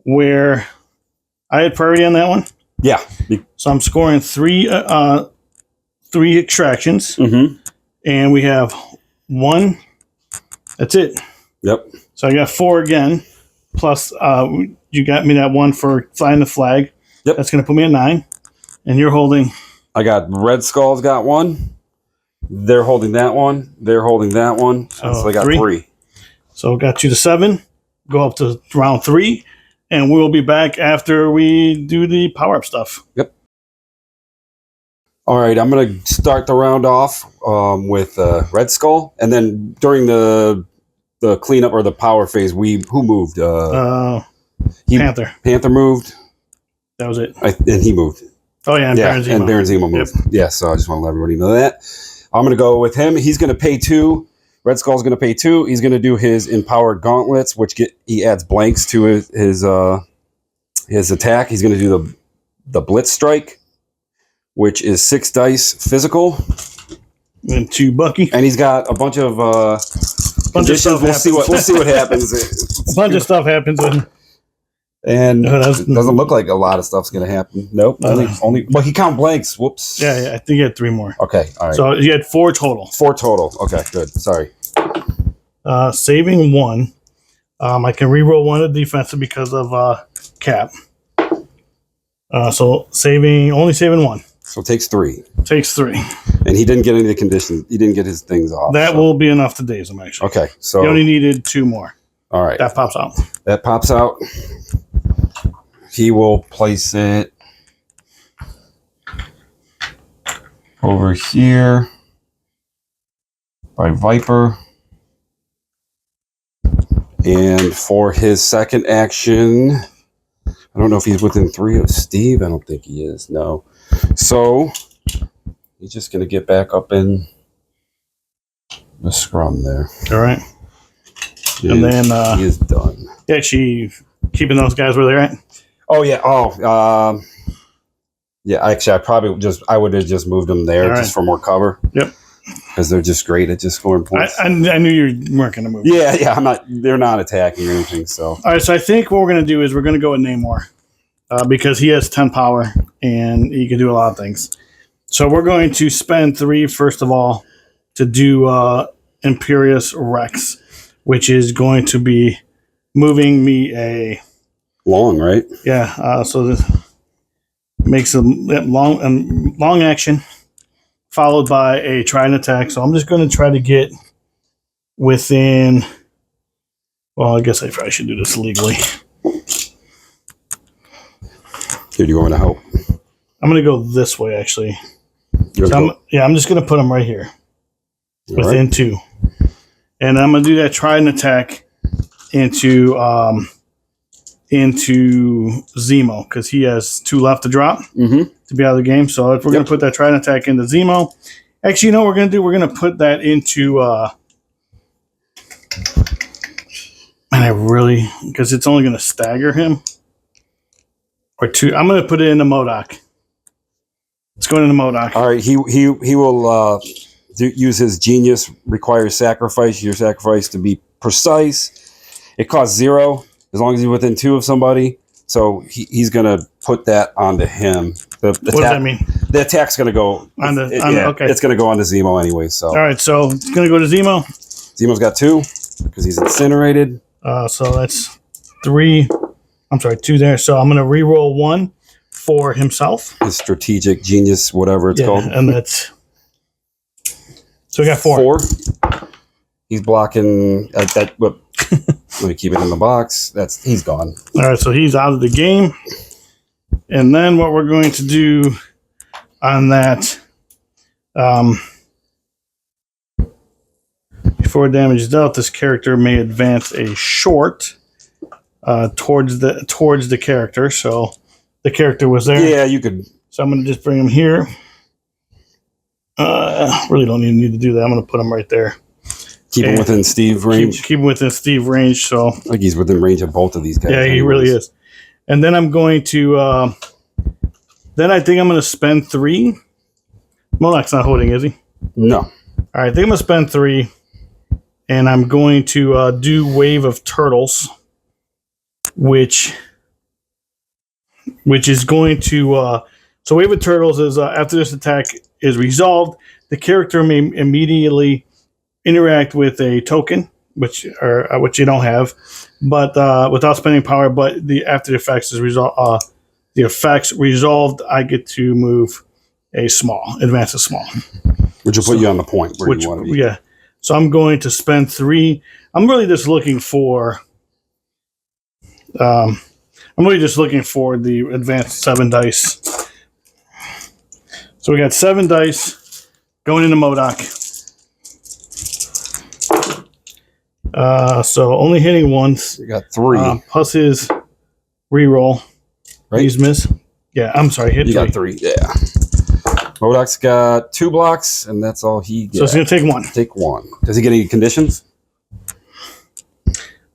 where I had priority on that one. Yeah. So I'm scoring 3 extractions. Mm-hmm. And we have 1. That's it. Yep. So I got 4 again. Plus, you got me that 1 for flying the flag. Yep. That's going to put me at 9. And you're holding... I got Red Skull's got 1. They're holding that one. They're holding that one. So I got 3. So got you to 7. Go up to round 3. And we'll be back after we do the power-up stuff. Yep. All right, I'm going to start the round off with Red Skull. And then during the cleanup or the power phase, who moved? Panther. Panther moved. That was it. And he moved. Oh, yeah, and Baron Zemo. And Baron Zemo moved. Yep. Yeah, so I just want to let everybody know that. I'm going to go with him. He's going to pay 2. Red Skull's going to pay 2. He's going to do his Empowered Gauntlets, which he adds blanks to his attack. He's going to do the Blitz Strike, which is 6 dice physical. And 2 Bucky. And he's got a bunch of conditions. We'll see what happens. A bunch of stuff happens when... And it doesn't look like a lot of stuff's going to happen. Nope. Only. Well, he count blanks. Whoops. Yeah, I think you had 3 more. Okay. All right. So you had 4 total. 4 total. Okay. Good. Sorry. Saving 1. I can reroll 1 of defensive because of Cap. So only saving 1. So it takes 3. Takes 3. And he didn't get any of the conditions. He didn't get his things off. That will be enough to daze him, actually. Okay. So you only needed 2 more. All right. That pops out. That pops out. He will place it over here by Viper. And for his second action, I don't know if he's within 3 of Steve. I don't think he is. No. So he's just going to get back up in the scrum there. All right. And then he is done. Actually, keeping those guys where they're at. Oh yeah. Yeah. Actually, I would have just moved them there just for more cover. Yep. Because they're just great at just scoring points. I knew you weren't going to move. Yeah. They're not attacking or anything. So. All right. So I think what we're going to do is we're going to go with Namor because he has 10 power and he can do a lot of things. So we're going to spend 3 first of all to do Imperious Rex, which is going to be moving me a long, right? Yeah. So this makes a long action followed by a trident attack. So I'm just going to try to get within. Well, I guess I probably should do this legally. Here, do you want me to help? I'm going to go this way, actually. I'm just going to put him right here. Within 2. And I'm going to do that trident attack into Zemo, because he has 2 left to drop to be out of the game. So if we're going to put that trident attack into Zemo. Actually, you know what we're going to do? We're going to put that into... because it's only going to stagger him. Or 2. I'm going to put it into MODOK. It's going into MODOK. All right, he will use his genius, requires sacrifice. Your sacrifice to be precise. It costs 0 as long as he's within 2 of somebody. So he's going to put that onto him. What does that mean? The attack's going to go okay. It's going to go onto Zemo anyway. So all right, so it's going to go to Zemo. Zemo's got 2 because he's incinerated. So that's 3. I'm sorry, 2 there. So I'm going to re-roll 1 for himself. His strategic genius, whatever it's called. And that's... So we got 4. He's blocking that. Let me keep it in the box. He's gone. All right, so he's out of the game. And then what we're going to do on that, before damage is dealt, this character may advance a short towards the character. So the character was there. Yeah, you could. So I'm going to just bring him here. Really don't even need to do that. I'm going to put him right there. Keep him within Steve range. Keep him within Steve range. So I think he's within range of both of these guys. Yeah, he really is. And then I'm going to. Then I think I'm going to spend 3. MODOK's not holding, is he? No. All right, I think I'm going to spend 3, and I'm going to do Wave of Turtles, which is going to. So Wave of Turtles is after this attack is resolved, the character may immediately interact with a token, which you don't have, but without spending power. But after the effects is resolved, resolved, I get to move advance a small, which will put you on the point where you want to be. Yeah. So I'm going to spend 3. I'm really just looking for. I'm really just looking for the advanced 7 dice. So we got 7 dice going into MODOK. So only hitting once. You got 3. Plus his reroll. Right? He's missed. Yeah, I'm sorry. You got 3. Yeah. MODOK's got 2 blocks, and that's all he gets. So it's going to take 1. Take 1. Does he get any conditions?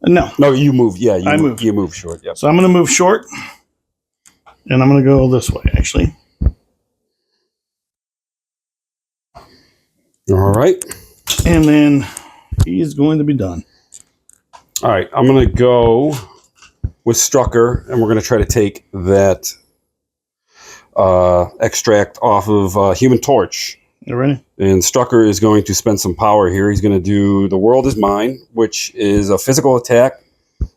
No. No, you move. Yeah, I move. You move short. Yep. So I'm going to move short, and I'm going to go this way, actually. All right. And then he is going to be done. All right. I'm going to go with Strucker, and we're going to try to take that extract off of Human Torch. You ready? And Strucker is going to spend some power here. He's going to do The World Is Mine, which is a physical attack,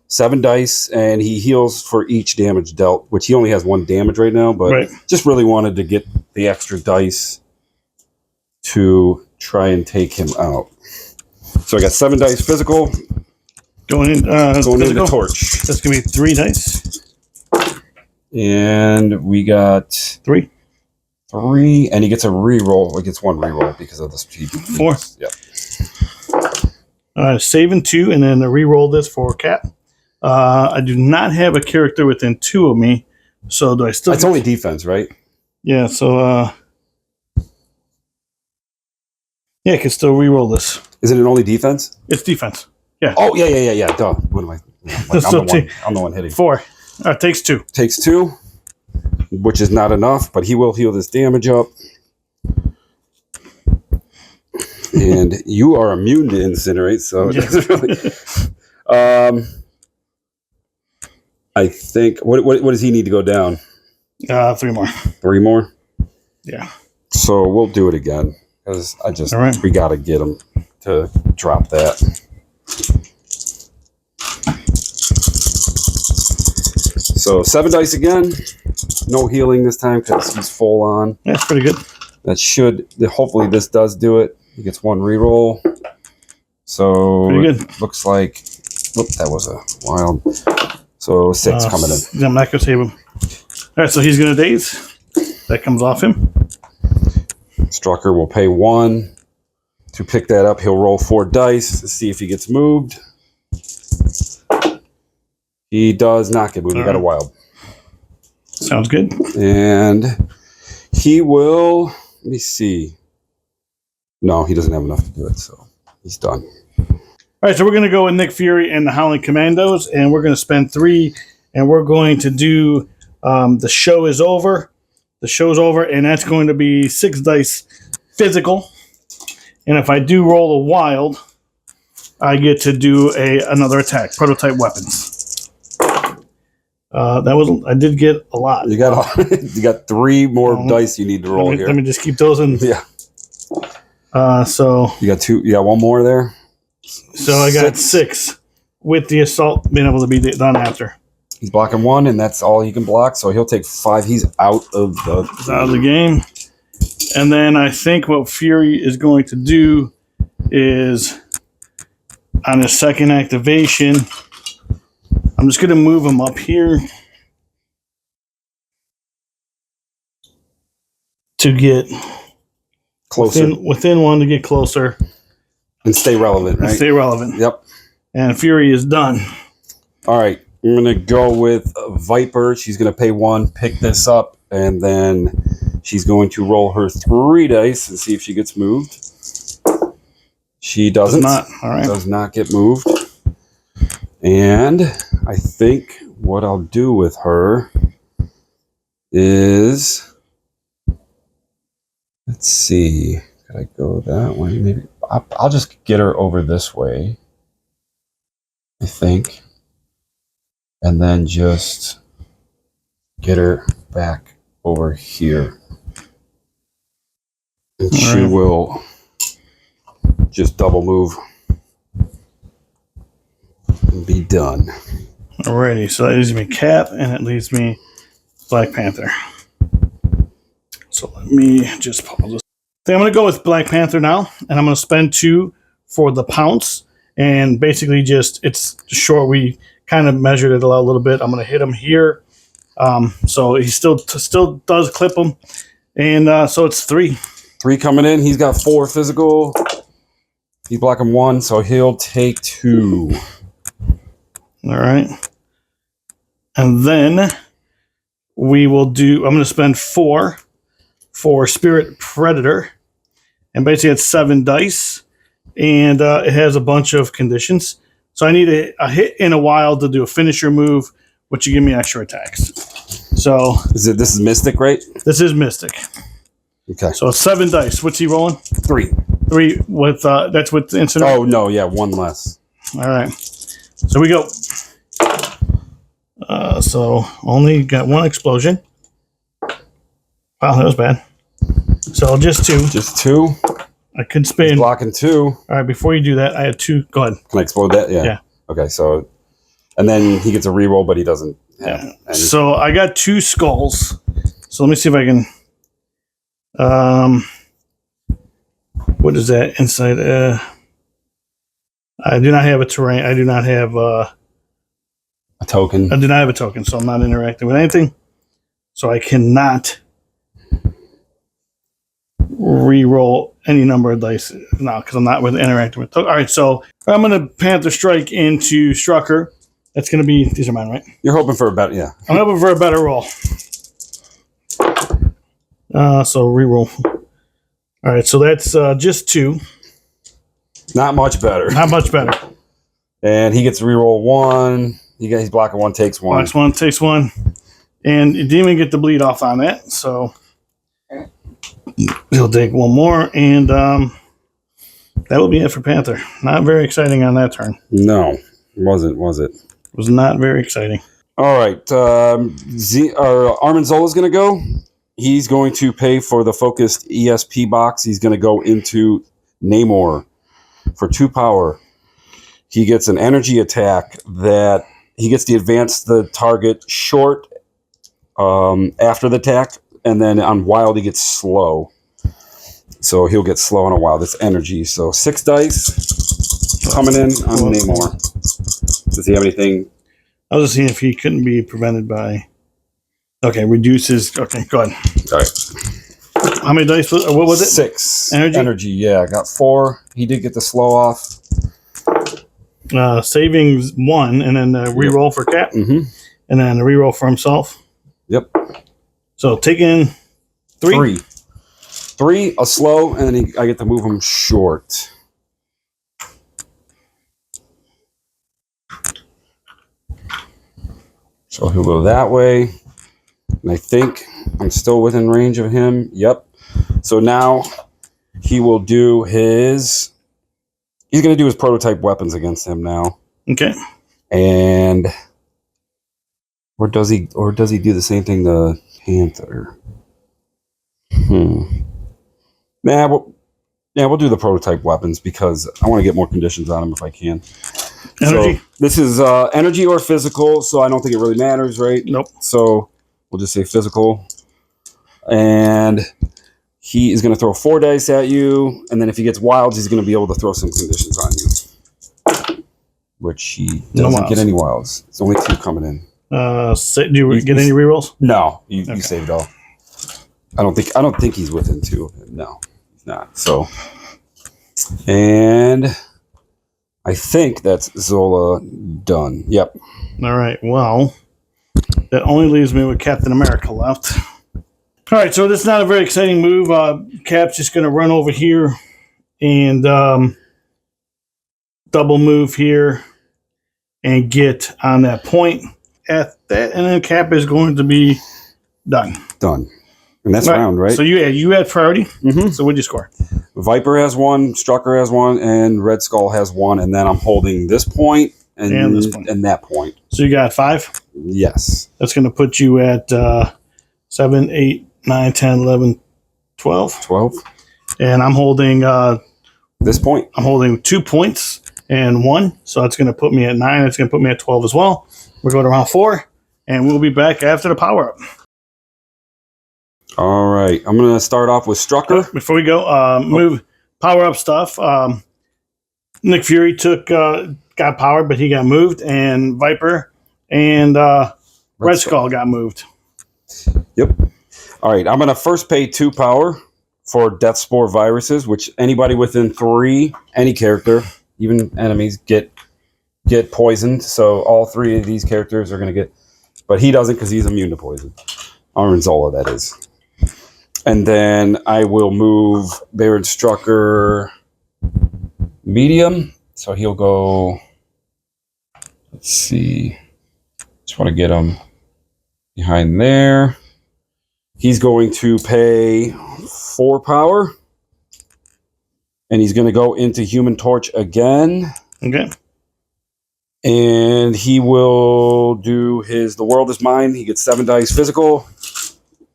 7 dice, and he heals for each damage dealt, which he only has 1 damage right now, but just really wanted to get the extra dice to try and take him out. So I got 7 dice physical. Going in the torch. That's going to be 3 dice. And we got 3, and he gets a reroll. He gets 1 reroll because of the speed. 4. Yep. Saving 2, and then reroll this for Cat. I do not have a character within 2 of me, so do I still? It's only defense, right? Yeah. So yeah, I can still reroll this. Isn't it only defense? It's defense. Yeah. Oh yeah. Duh. What am I? I'm the one hitting. 4. Takes 2. Takes 2, which is not enough, but he will heal this damage up. And you are immune to incinerate, so it doesn't really. I think what does he need to go down? 3 more. 3 more. Yeah. So we'll do it again because we got to get him to drop that. So 7 dice again. No healing this time because he's full on. That's pretty good. That hopefully this does do it. He gets 1 reroll. So it looks like, that was a wild. So 6 coming in. I'm not going to save him. All right, so he's going to daze. That comes off him. Strucker will pay 1 to pick that up. He'll roll 4 dice to see if he gets moved. He does not get moved. He got a wild. Sounds good. And he will, let me see. No, he doesn't have enough to do it, so he's done. All right, so we're going to go with Nick Fury and the Howling Commandos, and we're going to spend 3, and we're going to do the show is over. The show's over, and that's going to be 6 dice physical. And if I do roll a wild, I get to do another attack, prototype weapons. I did get a lot. You got 3 more dice you need to roll here. Let me just keep those in. Yeah. So you got 2. You got 1 more there. So I got 6 with the assault being able to be done after. He's blocking 1, and that's all he can block. So he'll take 5. He's out of the game. And then I think what Fury is going to do is on his second activation, I'm just going to move him up here to get closer. Within 1 to get closer. And stay relevant, right? Stay relevant. Yep. And Fury is done. All right. I'm going to go with Viper. She's going to pay 1, pick this up, and then she's going to roll her 3 dice and see if she gets moved. She doesn't. Does not. All right. Does not get moved. And I think what I'll do with her is, let's see. Could I go that way? Maybe I'll just get her over this way, I think. And then just get her back over here. And she will just double move and be done. Alrighty, so that leaves me Cap, and it leaves me Black Panther. So let me just pause this. I'm going to go with Black Panther now, and I'm going to spend 2 for the pounce. And basically it's short. We kind of measured it a little bit. I'm going to hit him here. So he still does clip him. And so it's 3. 3 coming in. He's got 4 physical. He's blocking 1, so he'll take 2. All right. And then we will do, I'm going to spend 4 for Spirit Predator. And basically it's 7 dice. And it has a bunch of conditions. So I need a hit in a wild to do a finisher move, which you give me extra attacks. So this is Mystic, right? This is Mystic. Okay. So it's 7 dice. What's he rolling? 3. 3 with that's with the incident. Oh no, yeah, 1 less. All right. So we go. So only got 1 explosion. Wow, that was bad. So just 2. Just 2. I could spin. He's blocking 2. All right. Before you do that, I had 2. Go ahead. Can I explode that? Yeah. Yeah. Okay. So, and then he gets a reroll, but he doesn't have any. So I got 2 skulls. So let me see if I can. What is that inside? I do not have a terrain. I do not have a token. I do not have a token, so I'm not interacting with anything. So I cannot re-roll any number of dice now because I'm not interacting with. All right, so I'm going to Panther Strike into Strucker. That's going to be, these are mine, right? You're hoping for a better, yeah. I'm hoping for a better roll. So re-roll. All right, so that's just 2. Not much better. Not much better. And he gets to re-roll 1. He's blocking 1, takes 1. Blocks 1, takes 1. And you didn't even get the bleed off on that, so he'll take 1 more, and that will be it for Panther. Not very exciting on that turn. No, it wasn't, was it? It was not very exciting. All right, Armin Zola's going to go. He's going to pay for the focused ESP box. He's going to go into Namor for 2 power. He gets an energy attack that he gets to advance the target short after the attack, and then on wild he gets slow. So he'll get slow on a wild. It's energy. So 6 dice coming in on Namor. Does he have anything? I was just seeing if he couldn't be prevented by. Okay, reduces. Okay, go ahead. All right. how many dice? What was it? 6 Energy? Yeah, I got 4. He did get the slow off. Savings 1, and then the reroll for Cap, Mm-hmm. and then the reroll for himself. Yep. So taking 3. 3, a slow, and then I get to move him short. So he'll go that way. And I think I'm still within range of him. Yep. So now he will do his... He's going to do his prototype weapons against him now. Okay. And... Or does he do the same thing to Panther? We'll do the prototype weapons because I want to get more conditions on him if I can. Energy? So this is energy or physical, so I don't think it really matters, right? Nope. So we'll just say physical. And he is going to throw 4 dice at you, and then if he gets wilds, he's going to be able to throw some conditions on you. Which he doesn't get any wilds. It's only 2 coming in. Do you get any rerolls? No, you saved all. I don't think he's within 2. No, he's not. So, and I think that's Zola done. Yep. All right. Well, that only leaves me with Captain America left. All right. So this is not a very exciting move. Cap's just going to run over here and double move here and get on that point at that, and then Cap is going to be done. Done. And that's round, right? So you had priority. Mm-hmm. So what'd you score? Viper has 1, Strucker has 1, and Red Skull has 1, and then I'm holding this point and this point. And that point. So you got 5? Yes. That's going to put you at 7, 8, 9, 10, 11, 12. 12. And I'm holding this point. I'm holding 2 points and 1. So that's going to put me at 9. It's going to put me at 12 as well. We're going to round 4, and we'll be back after the power-up. All right. I'm going to start off with Strucker. Before we go, move power-up stuff. Nick Fury got powered, but he got moved, and Viper and Red Skull got moved. Yep. All right. I'm going to first pay 2 power for Death Spore viruses, which anybody within 3, any character, even enemies, get poisoned. So all 3 of these characters are going to get... But he doesn't because he's immune to poison. Armin Zola, that is. And then I will move Baron Strucker medium. So he'll go... Let's see. Just want to get him behind there. He's going to pay 4 power. And he's going to go into Human Torch again. Okay. And he will do his The World Is Mine. He gets 7 dice physical.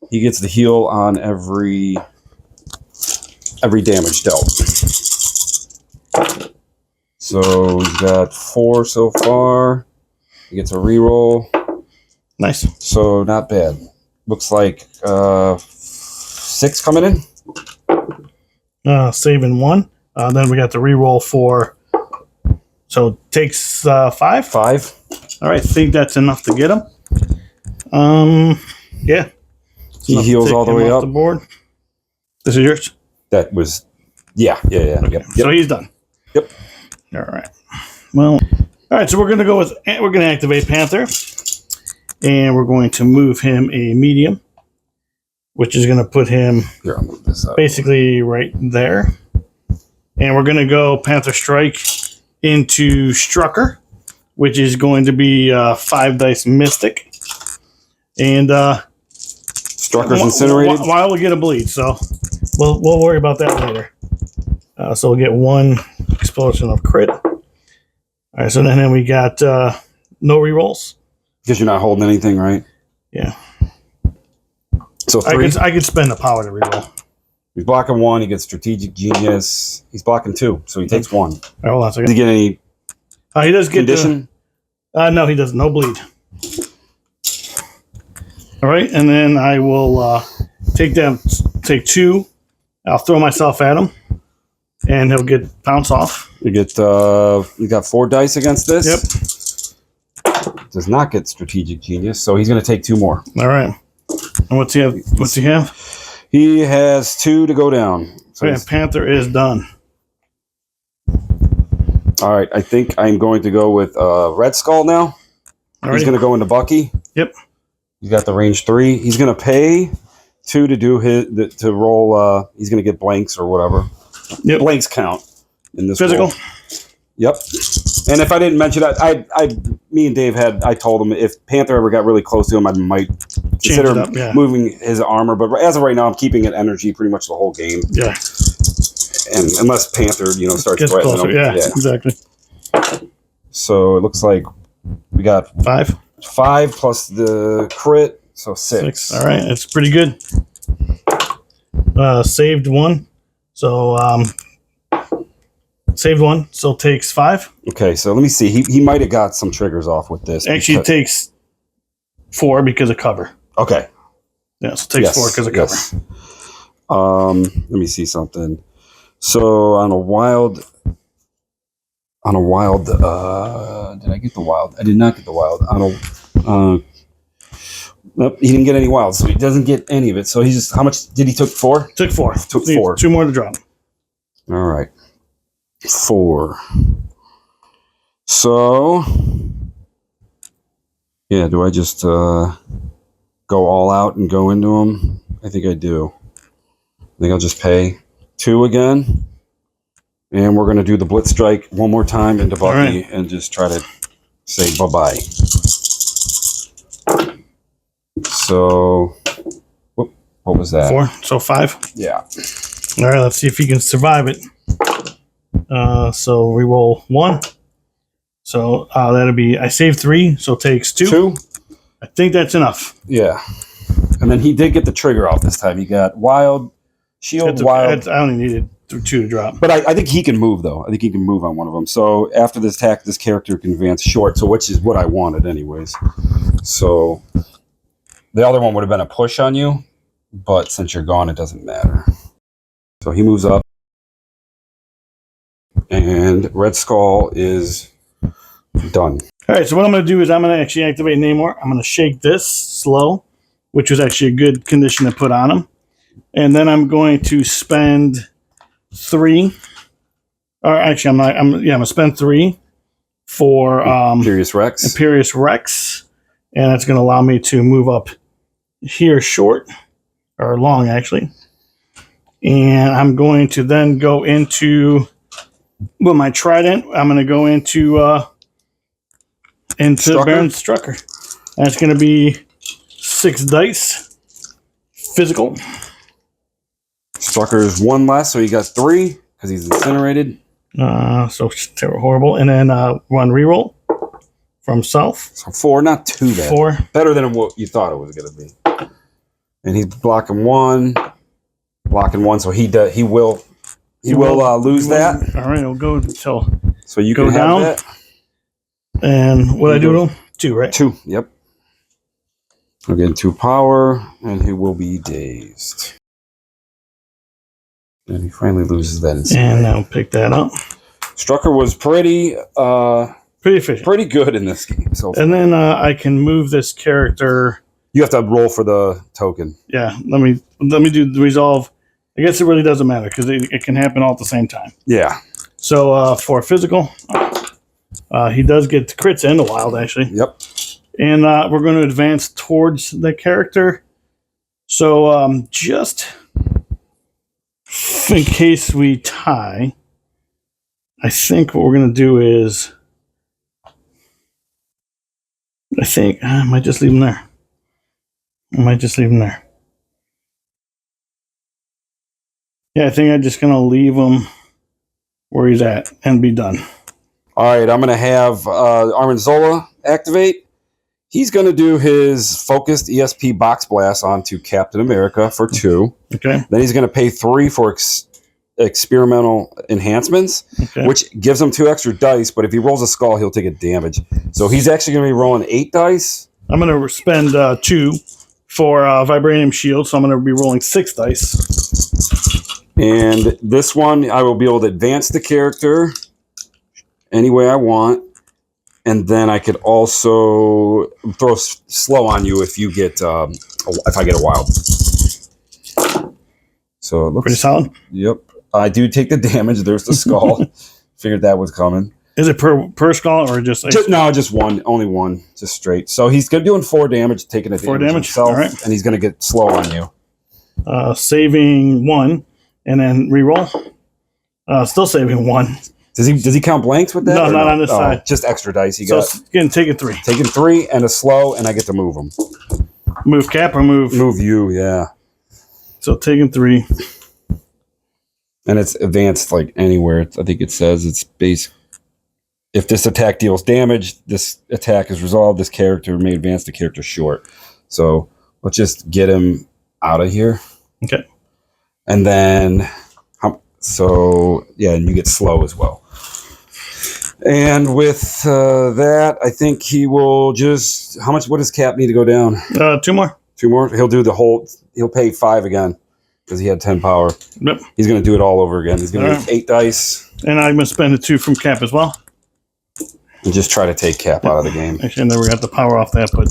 He gets the heal on every damage dealt. So he's got 4 so far. He gets a reroll. Nice. So not bad. Looks like 6 coming in. Saving 1. Then we got the reroll for... So takes 5? 5. All right, I think that's enough to get him. Yeah. He heals all the way up. The board. This is yours? That was... Yeah. Okay. Yep. So he's done. Yep. All right. Well, all right, so we're going to activate Panther. And we're going to move him a medium, which is going to put him Here, I'll move this up. basically right there. And we're going to go Panther Strike into Strucker, which is going to be 5 dice Mystic. And Strucker's incinerated. While we get a bleed, so we'll worry about that later. So we'll get 1 explosion of crit. All right, so then we got no rerolls. Because you're not holding anything, right? Yeah. So 3. I could spend the power to reroll. He's blocking 1. He gets Strategic Genius. He's blocking 2, so he takes 1. All right, hold on a second. Did he get any He does get condition? No, he doesn't. No bleed. All right, and then I will take 2. I'll throw myself at him, and he'll get bounce off. You get you got 4 dice against this. Yep. Does not get Strategic Genius, so he's going to take 2 more. All right. And what's he have? What's he have? He has 2 to go down. So yeah, Panther is done. all right, I think I'm going to go with Red Skull now. Alrighty. He's going to go into Bucky. Yep. He's got the range 3. He's going to pay 2 to do to roll. He's going to get blanks or whatever. Yep. Blanks count in this Physical. roll. Yep. And if I didn't mention that, me and Dave I told him if Panther ever got really close to him, I might consider moving his armor. But as of right now, I'm keeping it energy pretty much the whole game. Yeah. And unless Panther, starts threatening him. Yeah, exactly. So it looks like we got 5. 5 plus the crit, so 6. All right, it's pretty good. Saved 1. So saved 1, so takes 5. Okay, so let me see. He might have got some triggers off with this. Actually, it takes 4 because of cover. Okay. Yeah, so it takes 4 because of cover. Yes. Let me see something. So on a wild, did I get the wild? I did not get the wild. Nope, he didn't get any wild, so he doesn't get any of it. So he just, how much did he took? 4? Took 4. Took 4. 2 more to drop. All right. 4. So, yeah, do I just go all out and go into him? I think I do. I think I'll just pay 2 again. And we're going to do the Blitz Strike one more time into Bucky and just try to say bye-bye. So, what was that? 4, so 5. Yeah. All right, let's see if he can survive it. So reroll 1. So that'll be, I saved 3, so it takes 2. 2? I think that's enough. Yeah. And then he did get the trigger off this time. He got wild, shield, wild. I only needed 2 to drop. But I think he can move, though. I think he can move on one of them. So after this attack, this character can advance short, so which is what I wanted anyways. So the other one would have been a push on you, but since you're gone, it doesn't matter. So he moves up. And Red Skull is done. All right, so what I'm going to do is I'm going to actually activate Namor. I'm going to shake this slow, which was actually a good condition to put on him. And then I'm going to spend 3. Or actually, I'm not. I'm going to spend 3 for Imperious Rex. And that's going to allow me to move up here short, or long, actually. And I'm going to then go into... With my trident, I'm going to go into Baron Strucker. That's going to be 6 dice. Physical. Strucker's 1 less, so he got 3 because he's incinerated. So horrible. And then 1 reroll from self. So 4, not too bad. 4. Better than what you thought it was going to be. And he's blocking 1, so he will lose that. All right, it'll go until. So you go can down. have that. And what I do to him? 2, right? 2. Yep. I'll get 2 power, and he will be dazed. And he finally loses that. And I'll pick that up. Strucker was pretty efficient, pretty good in this game. So, and then I can move this character. You have to roll for the token. Yeah. Let me do the resolve. I guess it really doesn't matter because it can happen all at the same time. Yeah. So for physical, he does get crits and the wild, actually. Yep. And we're going to advance towards the character. So just in case we tie, I think what we're going to do is... I might just leave him there. Yeah, I think I'm just going to leave him where he's at and be done. All right, I'm going to have Armin Zola activate. He's going to do his focused ESP box blast onto Captain America for 2. Okay. Then he's going to pay 3 for experimental enhancements, which gives him 2 extra dice, but if he rolls a skull, he'll take a damage. So he's actually going to be rolling 8 dice. I'm going to spend 2 for Vibranium Shield, so I'm going to be rolling 6 dice. And this one, I will be able to advance the character any way I want. And then I could also throw slow on you if you get if I get a wild. So it looks pretty solid. Yep. I do take the damage. There's the skull. Figured that was coming. Is it per skull or just no, just one, only one, just straight. So he's doing 4 damage, taking a 4 damage himself, all right. and he's going to get slow on you. Saving 1 and then reroll. Still saving 1. Does he count blanks with that? No, not on this side. Just extra dice. He So got again, taking 3. taking 3 and a slow, and I get to move him. Move Cap or move? Move you, yeah. So taking 3. And it's advanced like anywhere. I think it says it's base. If this attack deals damage, this attack is resolved. This character may advance the character short. So let's just get him out of here. Okay. And then, and you get slow as well. And with that, I think he will just. What does Cap need to go down? 2 more. 2 more. He'll do the whole. He'll pay 5 again because he had 10 power. Yep. He's going to do it all over again. He's going to get 8 dice. And I'm going to spend the 2 from Cap as well. And just try to take Cap out of the game. Actually, I never got the power off that, but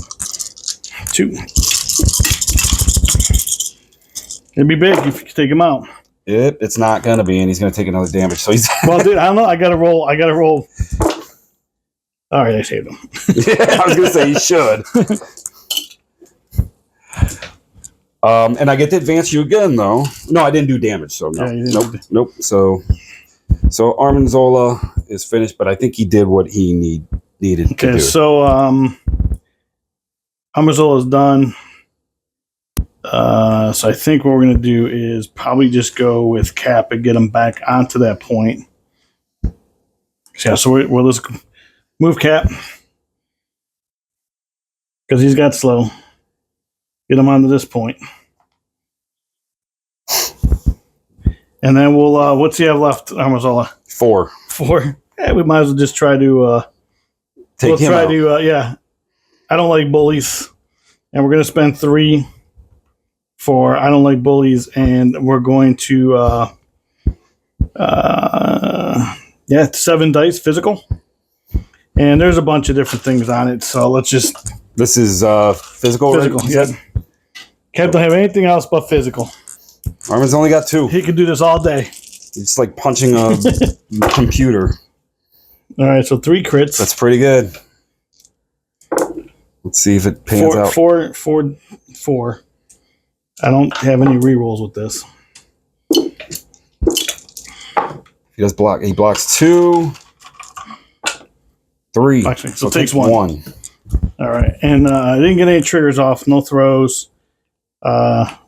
2. It'd be big if you could take him out. It's not going to be, and he's going to take another damage. So he's. Well, dude, I don't know. I got to roll. All right, I saved him. Yeah, I was going to say he should. And I get to advance you again, though. No, I didn't do damage, so no. Yeah, Nope. So Armanzola is finished, but I think he did what he needed to do. Okay, so Armanzola is done. So I think what we're going to do is probably just go with Cap and get him back onto that point. Yeah, so we'll just move Cap because he's got slow. Get him onto this point. And then we'll, what's he have left, Armanzola? 4. 4? Yeah, we might as well just try to, Take him out. I don't like bullies. And we're going to spend 3 for I don't like bullies. And we're going to, 7 dice physical. And there's a bunch of different things on it. So let's just. This is physical, right? Yeah. Cap don't have anything else but physical. Armin's only got 2. He could do this all day. It's like punching a computer. All right, so 3 crits. That's pretty good. Let's see if it pans out. 4. I don't have any rerolls with this. He does block. He blocks 2, 3. Actually, so takes 1. 1. All right, and I didn't get any triggers off. No throws.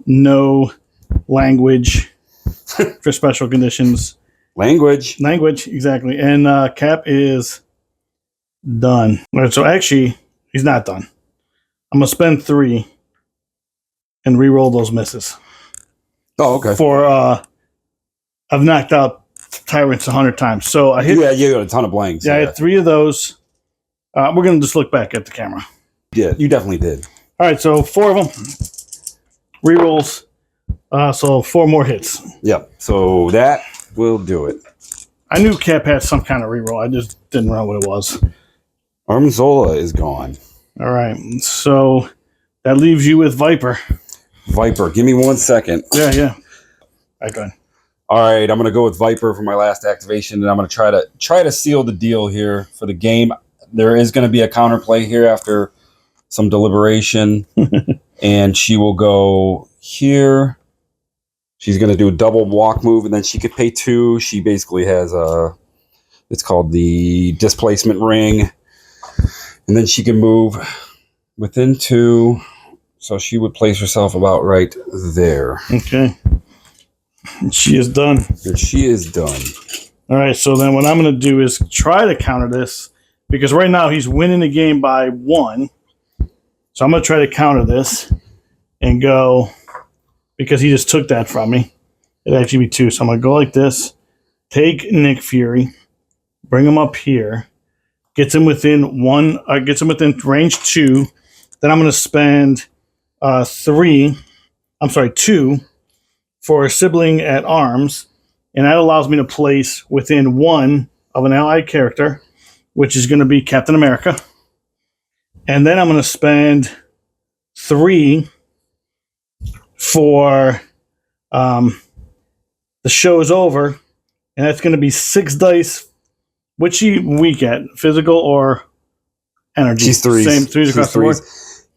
No language for special conditions. Language, exactly. And Cap is done. All right, so actually, he's not done. I'm going to spend 3 and re-roll those misses. Oh, okay. For, I've knocked out Tyrants 100 times. So I hit. Yeah, you got a ton of blanks. Yeah, I had 3 of those. We're going to just look back at the camera. Yeah, you definitely did. All right, so 4 of them. Rerolls. So 4 more hits. Yep. So that will do it. I knew Cap had some kind of reroll. I just didn't know what it was. Armanzola is gone. All right, so that leaves you with Viper. Viper, give me 1 second. Yeah. All right, go ahead. All right, I'm going to go with Viper for my last activation, and I'm going to try to seal the deal here for the game. There is going to be a counterplay here after some deliberation, and she will go here. She's going to do a double walk move, and then she could pay 2. She basically has it's called the displacement ring, and then she can move within 2. So she would place herself about right there. Okay. She is done. And she is done. All right, so then what I'm going to do is try to counter this, because right now he's winning the game by 1. So I'm going to try to counter this and go, because he just took that from me. It'd actually be 2. So I'm going to go like this, take Nick Fury, bring him up here, gets him within range 2. Then I'm going to spend 2 for a sibling at arms, and that allows me to place within 1 of an allied character, which is going to be Captain America. And then I'm going to spend 3 for the show's over, and that's going to be 6 dice. What's she weak at? Physical or energy? She's threes. Same threes across the board.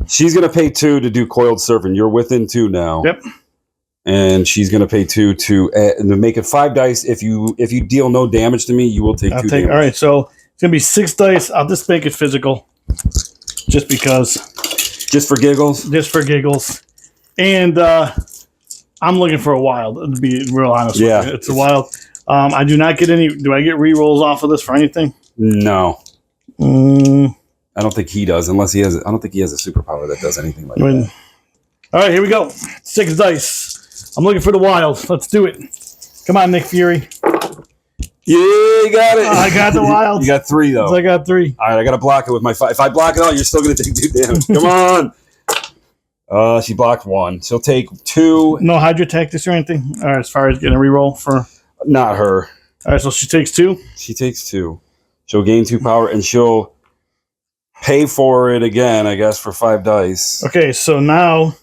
She's going to pay 2 to do coiled surfing. You're within 2 now. Yep. And she's going to pay 2 to make it 5 dice. If you deal no damage to me, you will take 2 damage. All right, so it's going to be 6 dice. I'll just make it physical, just because. Just for giggles. Just for giggles, and I'm looking for a wild. To be real honest, Yeah, with you. It's a wild. I do not get any. Do I get re-rolls off of this for anything? No. I don't think he does, unless he has. I don't think he has a superpower that does anything like that. All right, here we go. 6 dice. I'm looking for the wild. Let's do it. Come on, Nick Fury. Yeah, you got it. I got the wild. You got 3 though. I got 3. All right, I got to block it with my 5. If I block it all, you're still going to take 2 damage. Come on. She blocked 1. She'll take 2. No Hydra tactics or anything. All right, as far as getting a re-roll for. Not her. All right, so she takes 2. She takes 2. She'll gain 2 power, and she'll pay for it again, I guess, for 5 dice. Okay, so now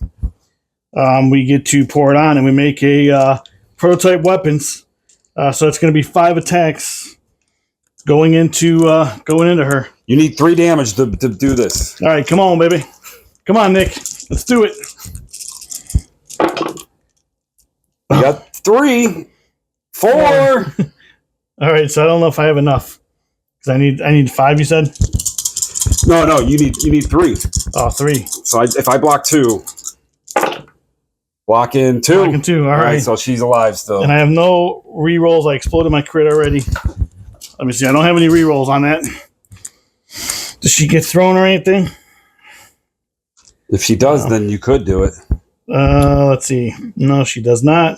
we get to pour it on, and we make a prototype weapons. So it's going to be 5 attacks going into her. You need 3 damage to do this. All right, come on, baby. Come on, Nick. Let's do it. You got 3, 4. All right, so I don't know if I have enough because I need 5. You said. No, you need 3. Oh, 3. So if I block 2, block in 2. Block in 2. All right. So she's alive still. And I have no re-rolls. I exploded my crit already. Let me see. I don't have any re-rolls on that. Does she get thrown or anything? If she does, then you could do it. Let's see. No, she does not.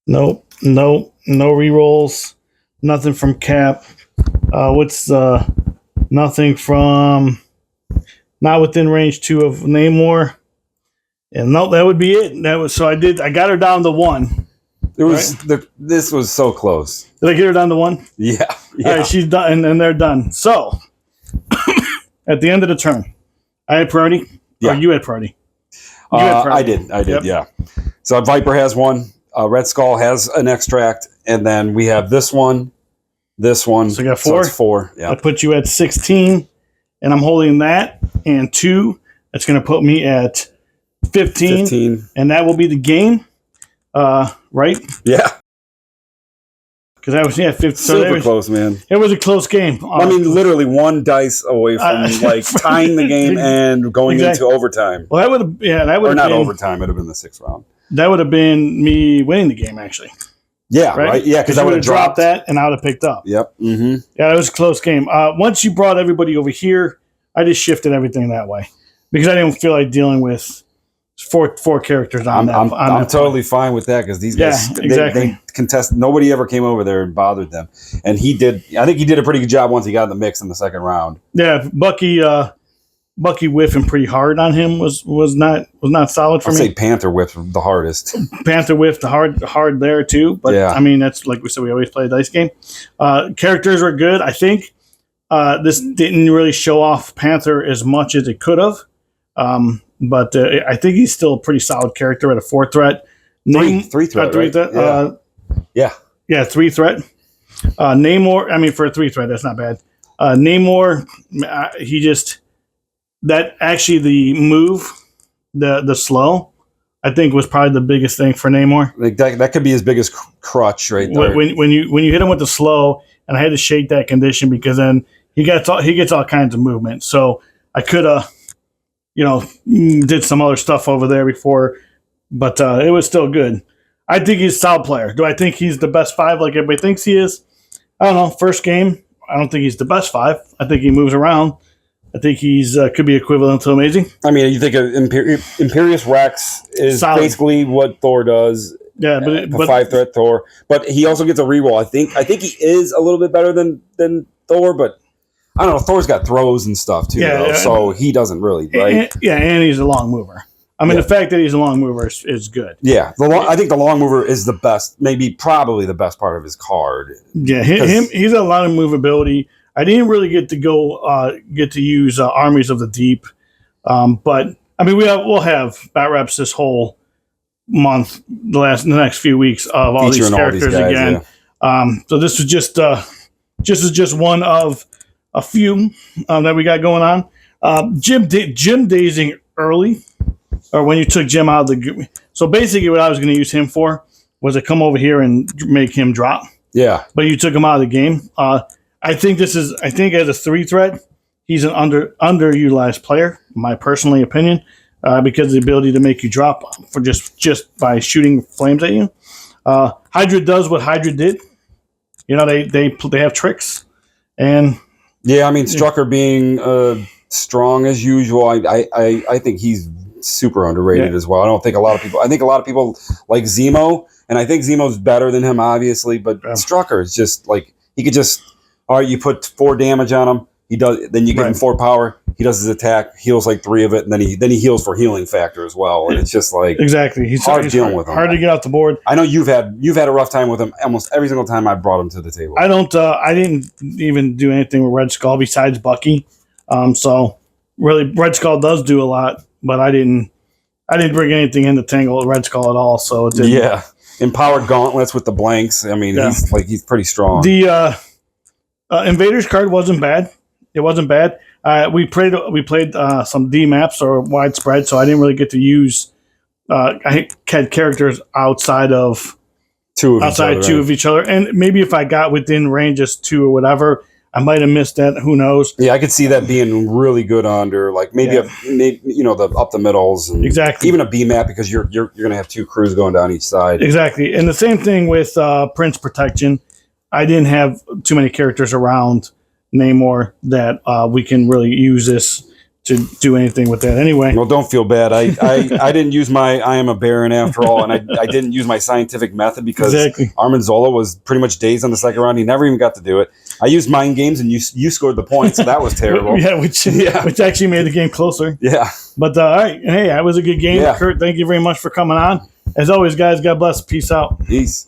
Nope. No re-rolls. Nothing from Cap. What's nothing from not within range 2 of Namor. And no, that would be it. That was so I got her down to 1. It was this was so close. Did I get her down to 1? Yeah. All right, she's done, and they're done. So at the end of the turn, I had priority. Yeah. Or you had priority. I did. Yep. Yeah. So Viper has 1. Red Skull has an extract, and then we have this one. So I got 4. So it's 4. Yeah. I put you at 16, and I'm holding that and 2. That's going to put me at 15, and that will be the game. Right? Yeah. Because I was 15. Super close, man. It was a close game. I mean, literally 1 dice away from tying the game and going into overtime. Well, that would have or not overtime. It would have been the 6th round. That would have been me winning the game, actually. Yeah, right? Yeah, because I would have dropped that and I would have picked up. Yep. Mm-hmm. Yeah, it was a close game. Once you brought everybody over here, I just shifted everything that way because I didn't feel like dealing with four characters on I'm that totally fine with that because these guys, exactly. they contest. Nobody ever came over there and bothered them, and he did. I think he did a pretty good job once he got in the mix in the 2nd round. Yeah, Bucky whiffing pretty hard on him was not solid for me. I'd say Panther whiffed the hardest. Panther whiffed the hard there too. But yeah. I mean, that's like we said, we always play a dice game. Characters are good. I think this didn't really show off Panther as much as it could have. But I think he's still a pretty solid character at a 4 threat. Three threat, right? Yeah, 3 threat. Namor, I mean, for a 3 threat, that's not bad. Namor, he just... That actually the move, the slow, I think was probably the biggest thing for Namor. Like that could be his biggest crutch right there. When you hit him with the slow, and I had to shake that condition because then he gets all kinds of movement. So I could have, did some other stuff over there before, but it was still good. I think he's a solid player. Do I think he's the best 5 like everybody thinks he is? I don't know. First game, I don't think he's the best 5. I think he moves around. I think he's could be equivalent to Amazing. I mean, you think of Imperious Rex is solid. Basically what Thor does. Yeah, but 5 threat Thor, but he also gets a reroll. I think he is a little bit better than Thor, but I don't know. Thor's got throws and stuff too, so he doesn't really. Right? And he's a long mover. I mean, the fact that he's a long mover is good. Yeah, I think the long mover is the best, probably the best part of his card. Yeah, he's a lot of movability. I didn't really get to use Armies of the Deep, but I mean we'll have Bat Reps this whole month, the next few weeks of all these Featuring all characters these guys, again. yeah. So this was just one of a few that we got going on. Jim dazing early, or when you took Jim out of the. So basically, what I was going to use him for was to come over here and make him drop. Yeah. But you took him out of the game. I think as a 3 threat, he's an underutilized player, my personally opinion, because of the ability to make you drop for just by shooting flames at you. Hydra does what Hydra did. You know, they have tricks, and yeah. I mean, Strucker being strong as usual. I think he's super underrated as well. I think a lot of people like Zemo, and I think Zemo's better than him, obviously. But Strucker is just like he could just. All right, you put 4 damage on him. He does. Then you give him 4 power. He does his attack, heals like 3 of it, and then he heals for healing factor as well. And it's just like exactly. He's hard dealing with him. Hard to get off the board. I know you've had a rough time with him almost every single time I brought him to the table. I didn't even do anything with Red Skull besides Bucky. So really, Red Skull does do a lot, but I didn't bring anything in the tangle with Red Skull at all. So it didn't. Yeah, empowered gauntlets with the blanks. I mean, he's pretty strong. The Invaders card wasn't bad. It wasn't bad. We played some D maps or widespread, so I didn't really get to use. I had characters outside of two of each other, and maybe if I got within ranges 2 or whatever, I might have missed that. Who knows? Yeah, I could see that being really good under like maybe the up the middles and exactly even a B map because you're gonna have 2 crews going down each side. Exactly, and the same thing with Prince Protection. I didn't have too many characters around Namor that we can really use this to do anything with that anyway. Well, don't feel bad. I didn't use my I am a Baron after all, and I didn't use my scientific method because Armin Zola was pretty much dazed on the second round. He never even got to do it. I used mind games, and you scored the points, so that was terrible. which actually made the game closer. Yeah. But all right, hey, that was a good game. Yeah. Kurt, thank you very much for coming on. As always, guys, God bless. Peace out. Peace.